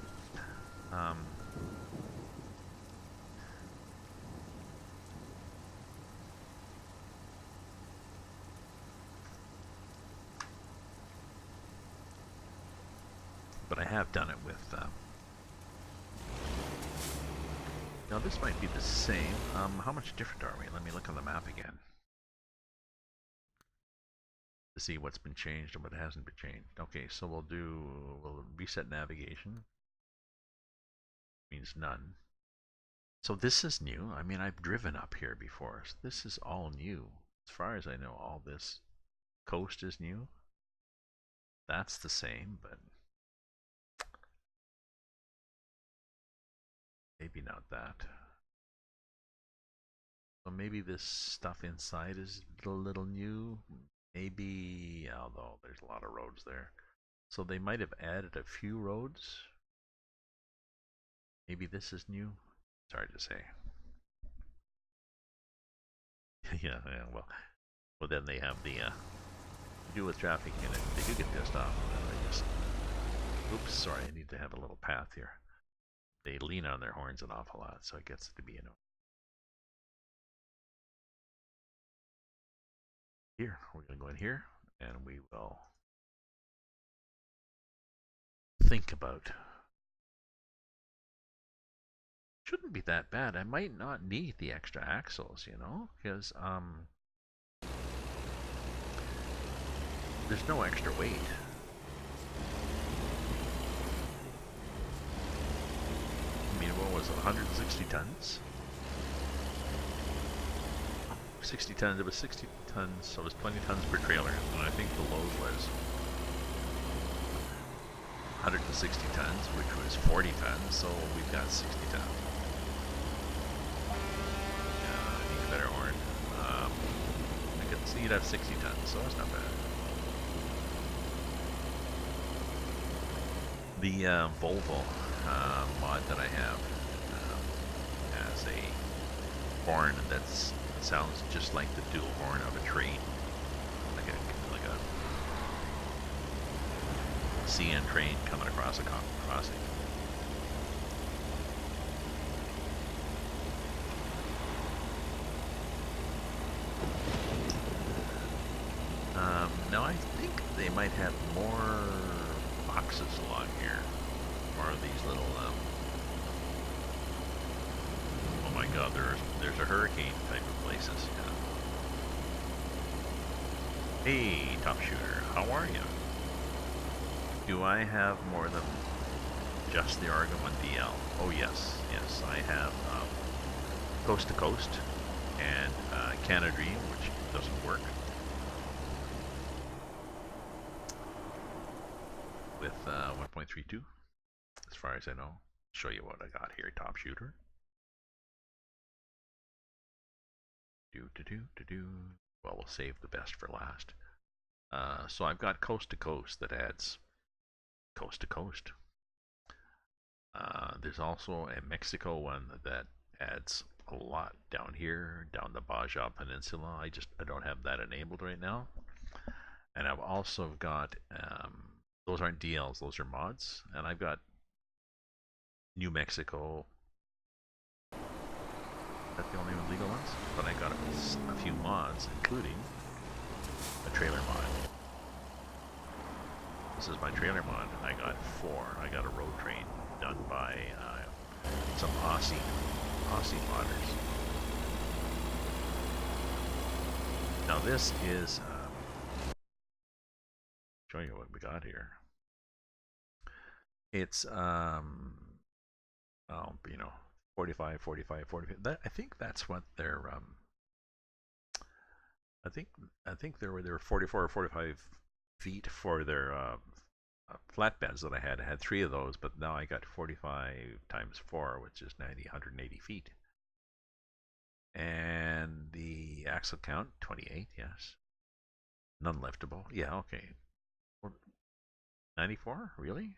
But I have done it with... now this might be the same. How much different are we? Let me look on the map again. To see what's been changed and what hasn't been changed. Okay, so we'll reset navigation. Means none. So this is new. I mean, I've driven up here before. So this is all new. As far as I know, all this coast is new. That's the same, but maybe not that. So maybe this stuff inside is a little new. Maybe, although there's a lot of roads there. So they might have added a few roads. Maybe this is new. It's hard to say. yeah, well then they have the do with traffic in it. They do get pissed off, and then they just, oops, sorry, I need to have a little path here. They lean on their horns an awful lot, so it gets to be, you know. Here, we're gonna go in here, and we will think about. Shouldn't be that bad. I might not need the extra axles, you know, because there's no extra weight. I mean, what was it, 160 tons? 60 tons, it was 60 tons, so it was 20 tons per trailer, and I think the load was 160 tons, which was 40 tons, so we've got 60 tons. I need a better horn. I could see you'd have 60 tons, so that's not bad. The Volvo mod that I have has a horn that sounds just like the dual horn of a train, like a CN train coming across a crossing. Now I think they might have more boxes along here. More of these little, oh my god, there's a hurricane type of places, yeah. Hey, Top Shooter, how are you? Do I have more than just the Argo 1 DL? Oh yes, yes, I have Coast to Coast and Canada Dream, which doesn't work, with 1.32, as far as I know. Show you what I got here, Top Shooter. Well, we'll save the best for last. So I've got Coast to Coast that adds Coast to Coast. There's also a Mexico one that adds a lot down here, down the Baja Peninsula. I don't have that enabled right now. And I've also got, those aren't DLs, those are mods. And I've got New Mexico. That's the only legal ones. But I got a few mods, including a trailer mod. This is my trailer mod. I got 4. I got a road train done by some Aussie modders. Now this is, show you what we got here. It's oh, you know, 45, 45, 45. I think that's what they're I think there were 44 or 45 feet for their flatbeds that I had. I had 3 of those, but now I got 45 times 4, which is 180 feet. And the axle count, 28, yes. Non-liftable, yeah, okay. 94, really?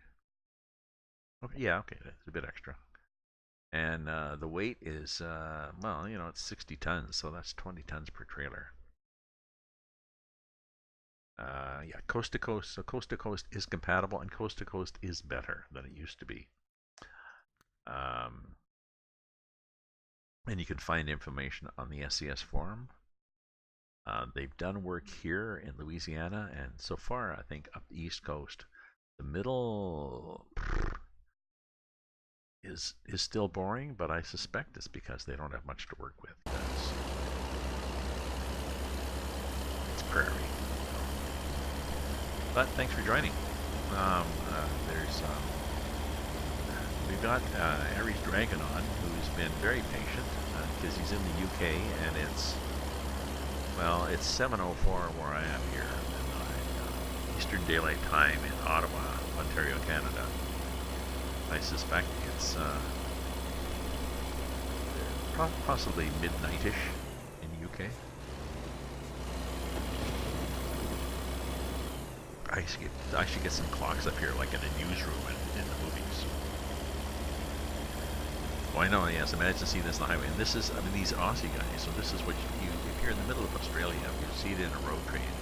Okay, yeah, okay, that's a bit extra. And the weight is, well, you know, it's 60 tons, so that's 20 tons per trailer. Yeah, coast to coast. So coast to coast is compatible, and coast to coast is better than it used to be. And you can find information on the SCS forum. They've done work here in Louisiana, and so far, I think up the East Coast. The middle is still boring, but I suspect it's because they don't have much to work with. It's prairie. But thanks for joining. We've got Aries Dragon on, who's been very patient because he's in the UK, and it's 7:04 where I am here, and Eastern Daylight Time in Ottawa, Ontario, Canada. I suspect it's possibly midnight-ish in the UK. I should get some clocks up here, like in a newsroom in the movies. Oh, I know, yes. Imagine seeing this on the highway. And this is, I mean, these Aussie guys. So this is what if you're in the middle of Australia, you see it in a road train.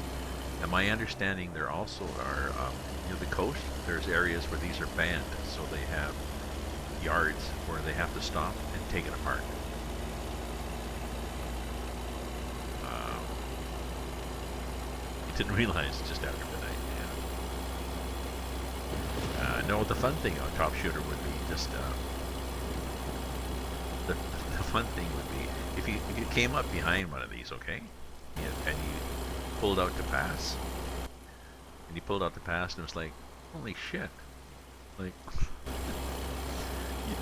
And my understanding, there also are, the coast, there's areas where these are banned. So they have yards where they have to stop and take it apart. Didn't realize just after midnight. No, the fun thing on Top Shooter would be just the fun thing would be if you came up behind one of these, okay, and you pulled out to pass, and it was like, holy shit, like you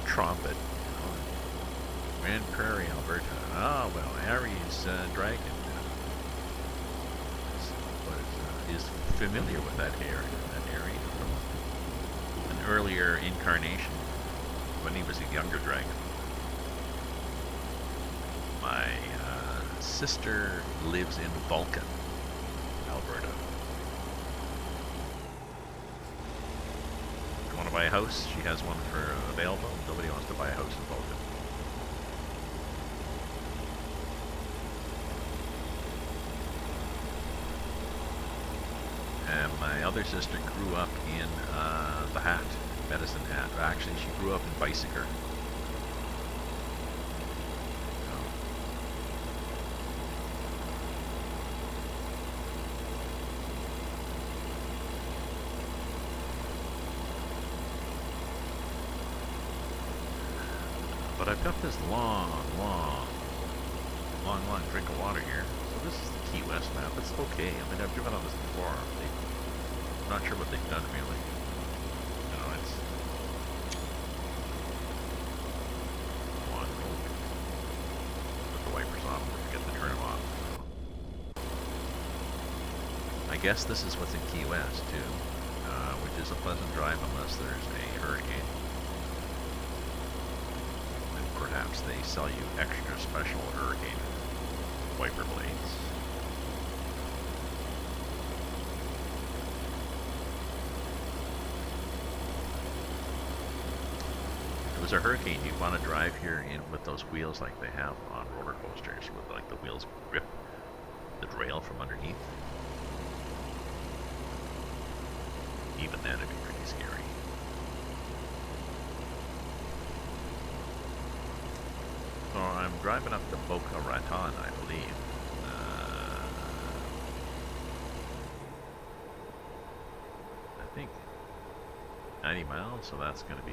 tromp it, Grand Prairie, Alberta. Oh well, Aries Dragon is familiar with that area from an earlier incarnation when he was a younger dragon. My sister lives in Vulcan, Alberta. If you want to buy a house, she has one available. Nobody wants to buy a house in Vulcan. And my other sister grew up in the Hat, Medicine Hat. Actually, she grew up in Bicycle. But I've got this long drink of water here. So this is the Key West map. It's okay. I mean, I've driven on this before. I'm not sure what they've done really. You know, it's... Come on, go. Put the wipers off. We forget to turn them off. I guess this is what's in Key West too, which is a pleasant drive unless there's a hurricane. And perhaps they sell you extra special hurricane wiper blades. If it was a hurricane, you'd want to drive here in with those wheels like they have on roller coasters, with like the wheels grip the rail from underneath. Even then, it'd be pretty scary. So I'm driving up to Boca Raton, I believe. I think 90 miles, so that's going to be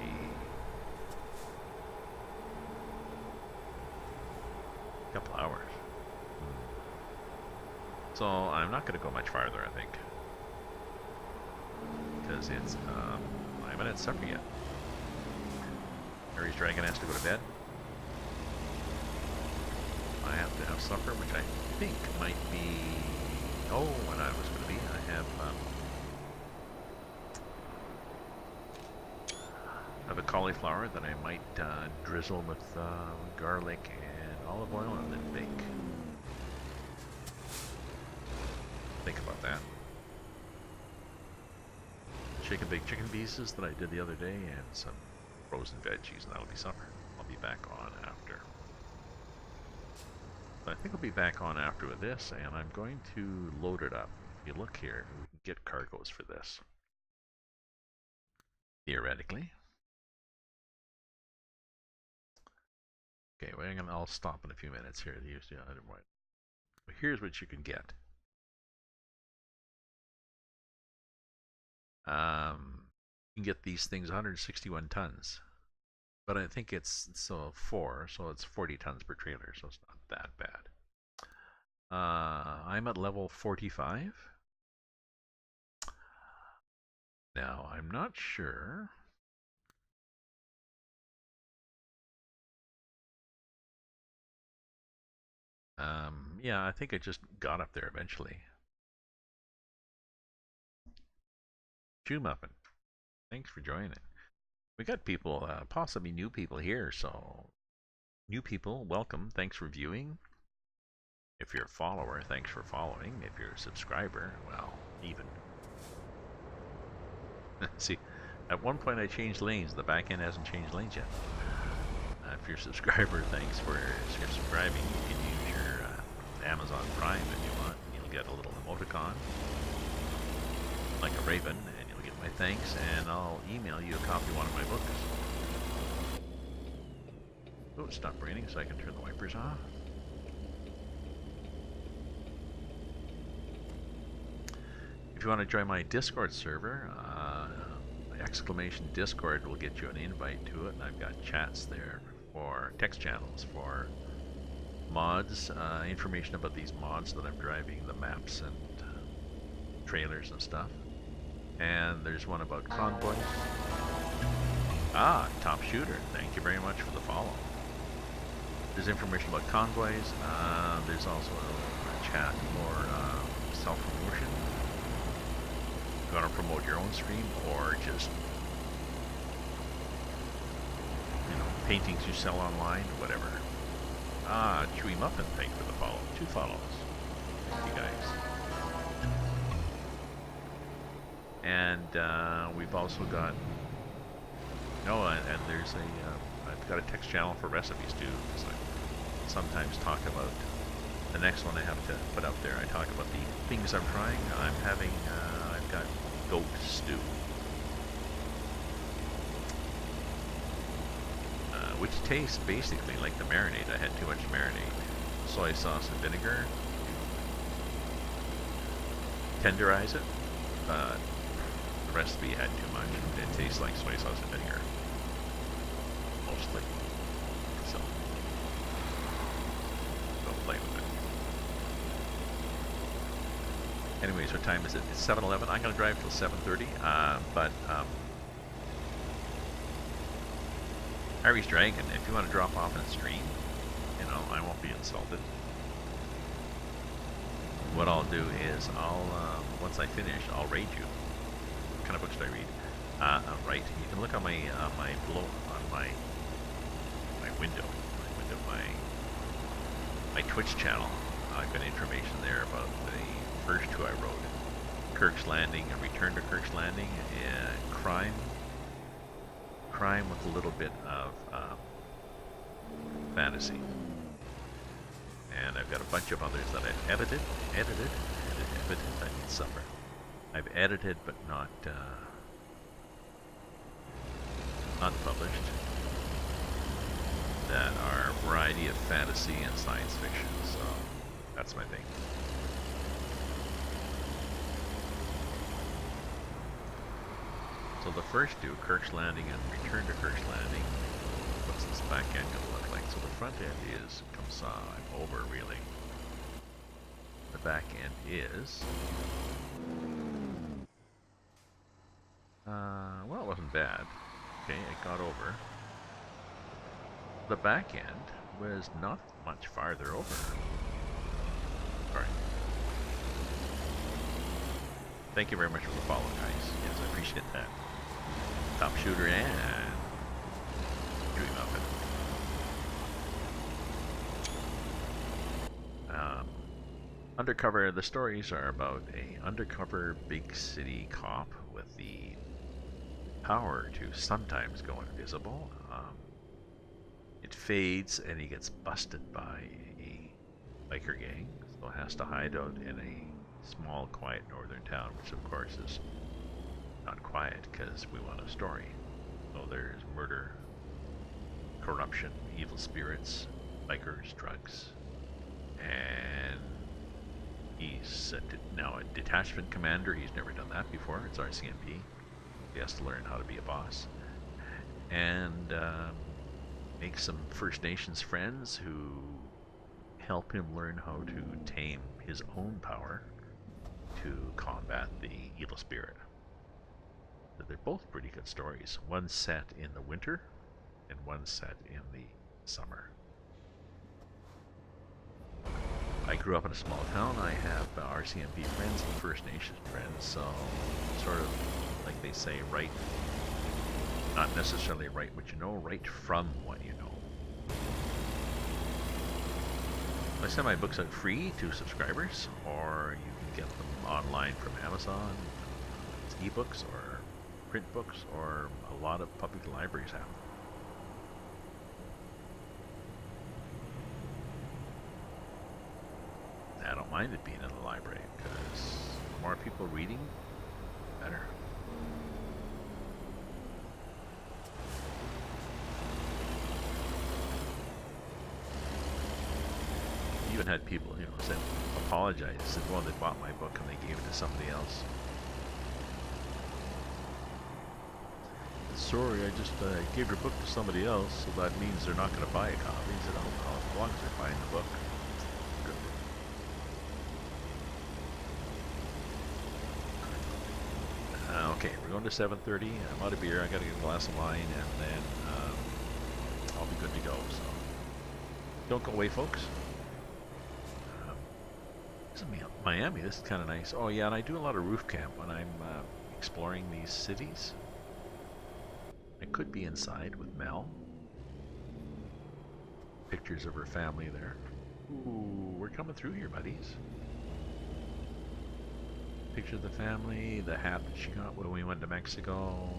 a couple hours. So I'm not going to go much farther, I think. Because it's, I haven't had supper yet. Mary's Dragon has to go to bed. I have to have supper, which I think might be, oh, what I was going to be. I have a cauliflower that I might drizzle with garlic and olive oil and then bake. Think about that. Baked chicken pieces that I did the other day and some frozen veggies, and that'll be supper. I'll be back on after. I think I'll be back on after with this, and I'm going to load it up. If you look here, we can get cargoes for this. Theoretically. Okay, well, I'll stop in a few minutes here. But here's what you can get. You can get these things 161 tons, but I think it's so it's 40 tons per trailer, so it's not that bad. I'm at level 45. Now, I'm not sure. Yeah, I think I just got up there eventually. Chew Muffin, thanks for joining. We got people, possibly new people here, so new people, welcome. Thanks for viewing. If you're a follower, thanks for following. If you're a subscriber, well, even. See, at one point I changed lanes. The back end hasn't changed lanes yet. If you're a subscriber, thanks for subscribing. You can use your Amazon Prime if you want. You'll get a little emoticon, like a raven, and you'll get my thanks, and I'll email you a copy of one of my books. Oh, it stopped raining so I can turn the wipers off. If you want to join my Discord server, exclamation Discord will get you an invite to it, and I've got chats there for text channels for mods, information about these mods that I'm driving, the maps and trailers and stuff. And there's one about convoys. Ah, Top Shooter, thank you very much for the follow. There's information about convoys. There's also a chat for self-promotion. You want to promote your own stream, or just, you know, paintings you sell online, whatever. Ah, Chewy Muffin, thank you for the follow. 2 follows. Thank you guys. And we've also got, and there's I've got a text channel for recipes too, because I sometimes talk about the next one I have to put out there. I talk about the things I'm trying. I'm having, I've got goat stew, which tastes basically like the marinade. I had too much marinade, soy sauce and vinegar, tenderize it. The recipe had too much. It tastes like soy sauce and vinegar, mostly. So don't play with it. Anyways, what time is it? It's 7:11. I'm gonna drive till 7:30. But Harry's Dragon. If you want to drop off and stream, you know, I won't be insulted. What I'll do is once I finish, I'll rate you. What kind of books do I read? Right. You can look on my window, my Twitch channel. I've got information there about the first two I wrote: Kirk's Landing and Return to Kirk's Landing, and crime with a little bit of fantasy. And I've got a bunch of others that I've edited. I need supper. I've edited but not published. That are a variety of fantasy and science fiction. So that's my thing. So the first two, Kirk's Landing and Return to Kirk's Landing. What's this back end going to look like? So the front end comes over really. The back end is, well, it wasn't bad. Okay, it got over. The back end was not much farther over. Alright. Thank you very much for the follow, guys. Yes, I appreciate that. Top Shooter and Dream Muffin. Undercover, the stories are about a undercover big city cop with the power to sometimes go invisible. It fades and he gets busted by a biker gang, so has to hide out in a small, quiet northern town, which of course is not quiet because we want a story. So there's murder, corruption, evil spirits, bikers, drugs, and he's now a detachment commander. He's never done that before. It's RCMP. He has to learn how to be a boss. And make some First Nations friends who help him learn how to tame his own power to combat the evil spirit. But they're both pretty good stories. One set in the winter and one set in the summer. I grew up in a small town. I have RCMP friends and First Nations friends, so sort of, like they say, right, not necessarily right what you know, right from what you know. I send my books out free to subscribers, or you can get them online from Amazon. It's ebooks or print books, or a lot of public libraries have them. I don't mind it being in the library, because the more people reading, the better. Even had people, you know, said, apologize, said, well, they bought my book and they gave it to somebody else. Sorry, I just gave your book to somebody else, so that means they're not going to buy a copy. He said, oh, well, as long as they're buying the book. Good. Okay, we're going to 7:30. I'm out of beer. I got to get a glass of wine, and then I'll be good to go. So don't go away, folks. This is Miami. This is kind of nice. Oh yeah, and I do a lot of roof camp when I'm exploring these cities. I could be inside with Mel. Pictures of her family there. Ooh, we're coming through here, buddies. Picture of the family, the hat that she got when we went to Mexico,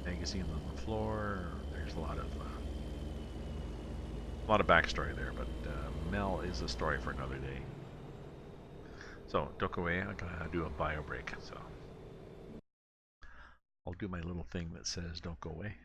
magazine on the floor. There's a lot of backstory there, but Mel is a story for another day. So don't go away. I'm gonna do a bio break. So I'll do my little thing that says don't go away.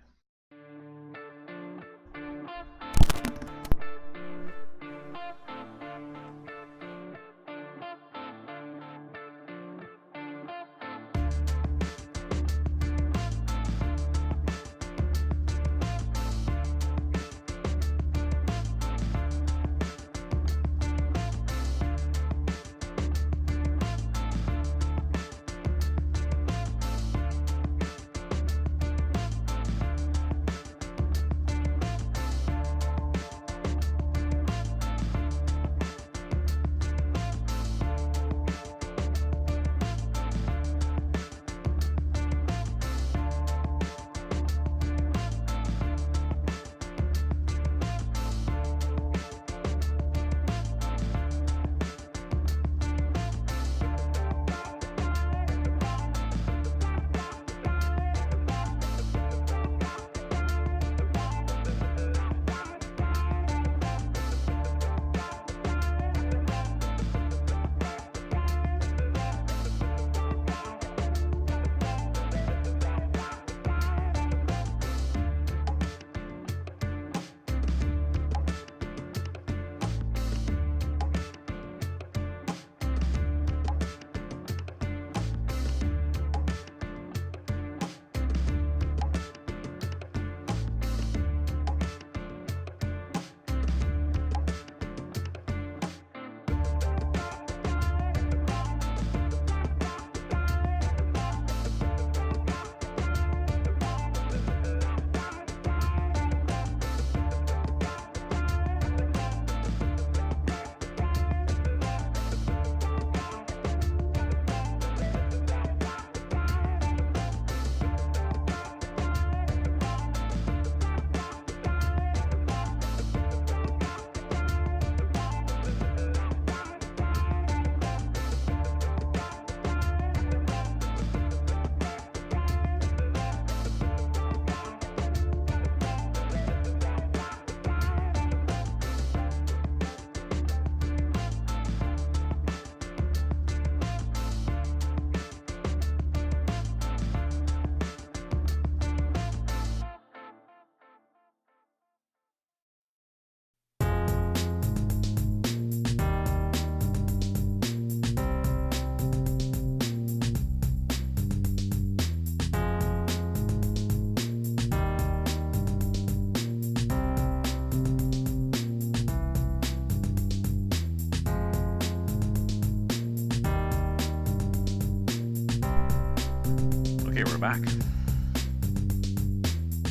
back.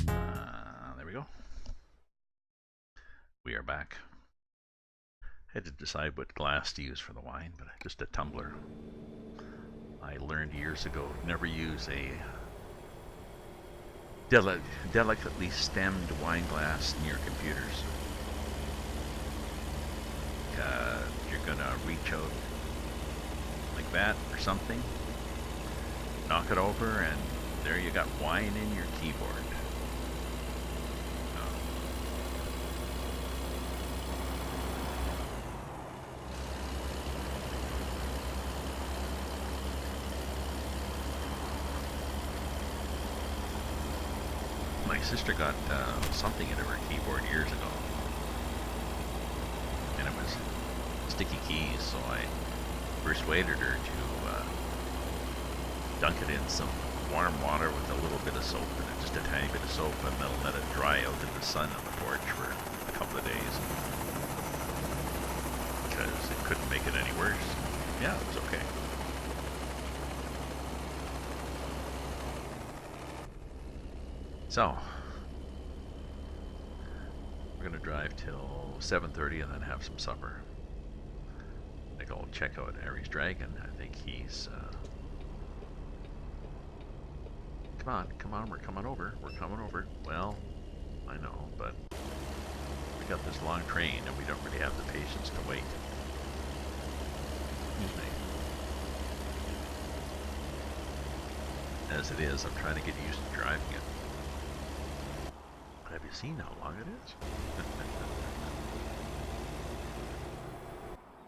There we go. We are back. Had to decide what glass to use for the wine, but just a tumbler. I learned years ago, never use a delicately stemmed wine glass near computers. You're gonna reach out like that or something, knock it over, and there you got wine in your keyboard. My sister got something into her keyboard years ago, and it was sticky keys, so I persuaded her to dunk it in some warm water with a little bit of soap in it, just a tiny bit of soap, and then let it dry out in the sun on the porch for a couple of days, because it couldn't make it any worse. Yeah, it was okay. So, we're going to drive till 7:30 and then have some supper. I think I'll check out Aries Dragon. I think he's... Come on, we're coming over. We're coming over. Well, I know, but we got this long train and we don't really have the patience to wait. As it is, I'm trying to get used to driving it. Have you seen how long it is?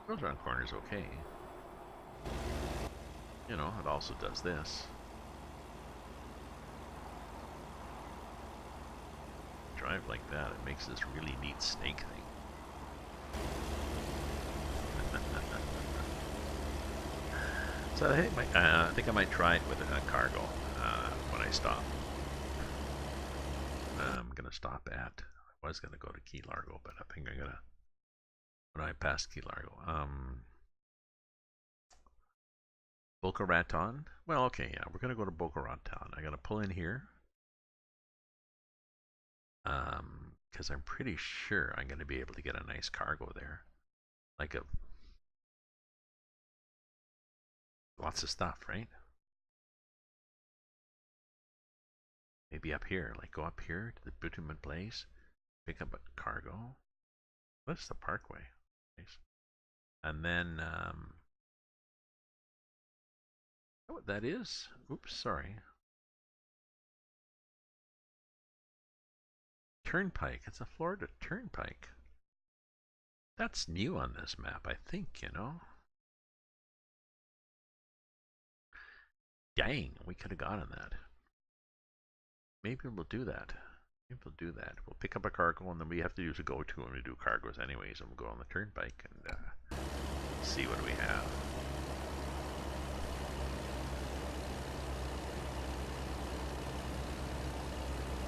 Goes around corners okay. You know, it also does this. Drive like that, it makes this really neat snake thing. So I think I might try it with a cargo when I stop. I'm gonna stop at. I was gonna go to Key Largo, but I think I'm gonna when I pass Key Largo. Boca Raton. Well, okay, yeah, we're gonna go to Boca Raton. I gotta pull in here. Because I'm pretty sure I'm gonna be able to get a nice cargo there, like lots of stuff, right? Maybe up here, like go up here to the bitumen place, pick up a cargo. What's the parkway? Nice. And then, oh, that is, oops, sorry. Turnpike, it's a Florida Turnpike. That's new on this map, I think, you know? Dang, we could have gotten that. Maybe we'll do that. Maybe we'll do that. We'll pick up a cargo, and then we have to use a go-to when we do cargoes anyways, and we'll go on the turnpike and see what we have.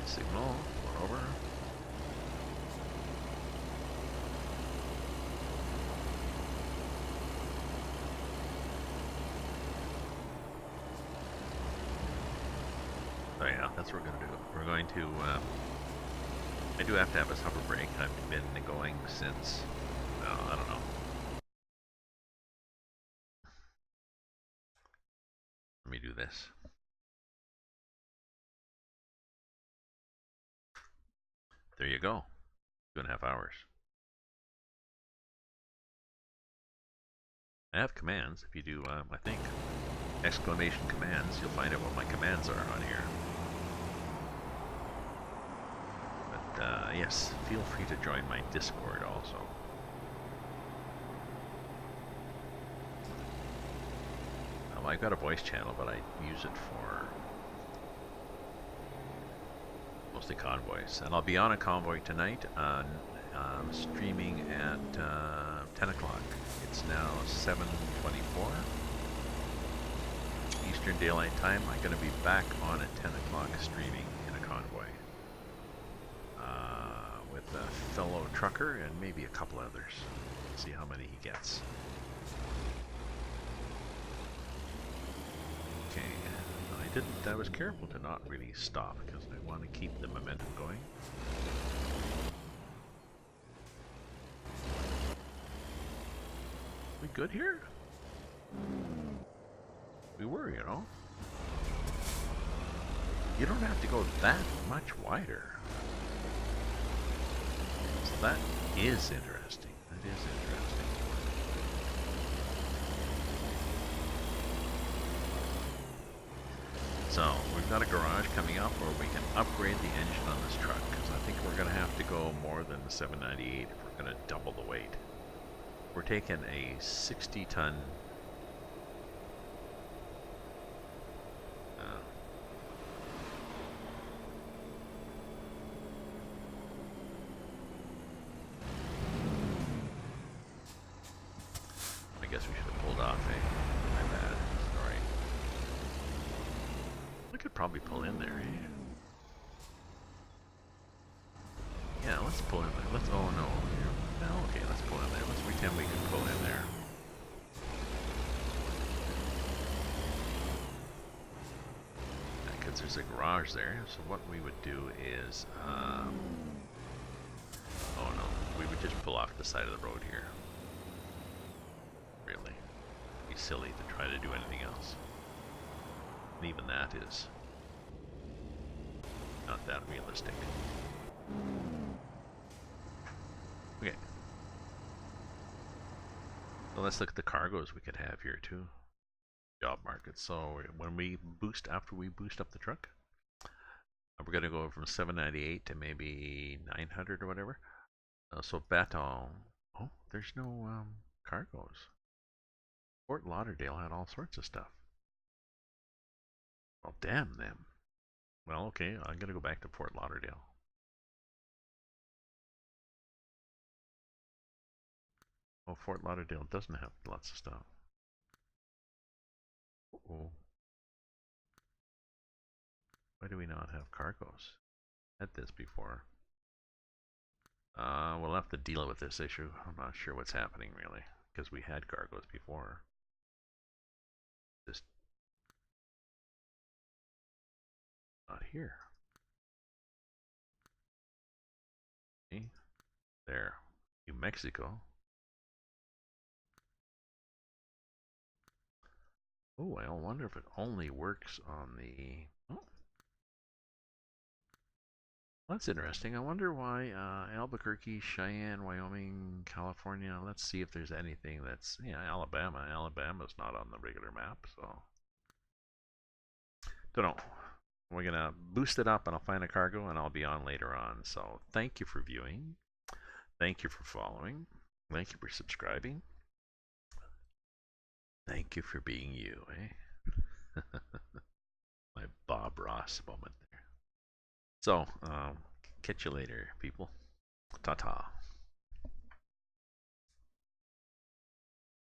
Signal, going over. Oh yeah, that's what we're going to do. We're going to, I do have to have a supper break. I've been going since, I don't know. Let me do this. There you go. 2.5 hours. I have commands. If you do, I think, exclamation commands, you'll find out what my commands are on here. But yes, feel free to join my Discord also. I've got a voice channel, but I use it for mostly convoys. And I'll be on a convoy tonight, streaming at 10 o'clock. It's now 7:24 Eastern Daylight Time. I'm going to be back on at 10 o'clock streaming in a convoy with a fellow trucker and maybe a couple others. See how many he gets. Okay, I didn't. I was careful to not really stop because I want to keep the momentum going. We good here? We were, you know. You don't have to go that much wider. So that is interesting. That is interesting. So we've got a garage coming up where we can upgrade the engine on this truck because I think we're going to have to go more than the 798 if we're going to double the weight. We're taking a 60-ton I guess we should have pulled off, eh? My bad. Sorry. We could probably pull in there, eh? Yeah, let's pull in there. Let's. Oh no. No, okay, let's pull in there. Let's pretend we can pull in there. Because there's a garage there. So what we would do is, oh no, we would just pull off the side of the road here. Really, it'd be silly to try to do anything else. And even that is not that realistic. Okay. So let's look at the cargoes we could have here too. Job market. So when we boost, after we boost up the truck, we're going to go from 798 to maybe 900 or whatever. So Baton. Oh, there's no cargoes. Fort Lauderdale had all sorts of stuff. Well, damn them. Well, okay, I'm going to go back to Fort Lauderdale. Oh, Fort Lauderdale doesn't have lots of stuff. Uh-oh. Why do we not have cargoes? Had this before. We'll have to deal with this issue. I'm not sure what's happening really, because we had cargoes before. Just not here. See? There. New Mexico. Oh, I wonder if it only works on the... Oh. That's interesting. I wonder why Albuquerque, Cheyenne, Wyoming, California. Let's see if there's anything that's... Yeah, Alabama. Alabama's not on the regular map, so... Don't know. We're going to boost it up and I'll find a cargo and I'll be on later on. So thank you for viewing. Thank you for following. Thank you for subscribing. Thank you for being you, eh? My Bob Ross moment there. So, catch you later, people. Ta-ta.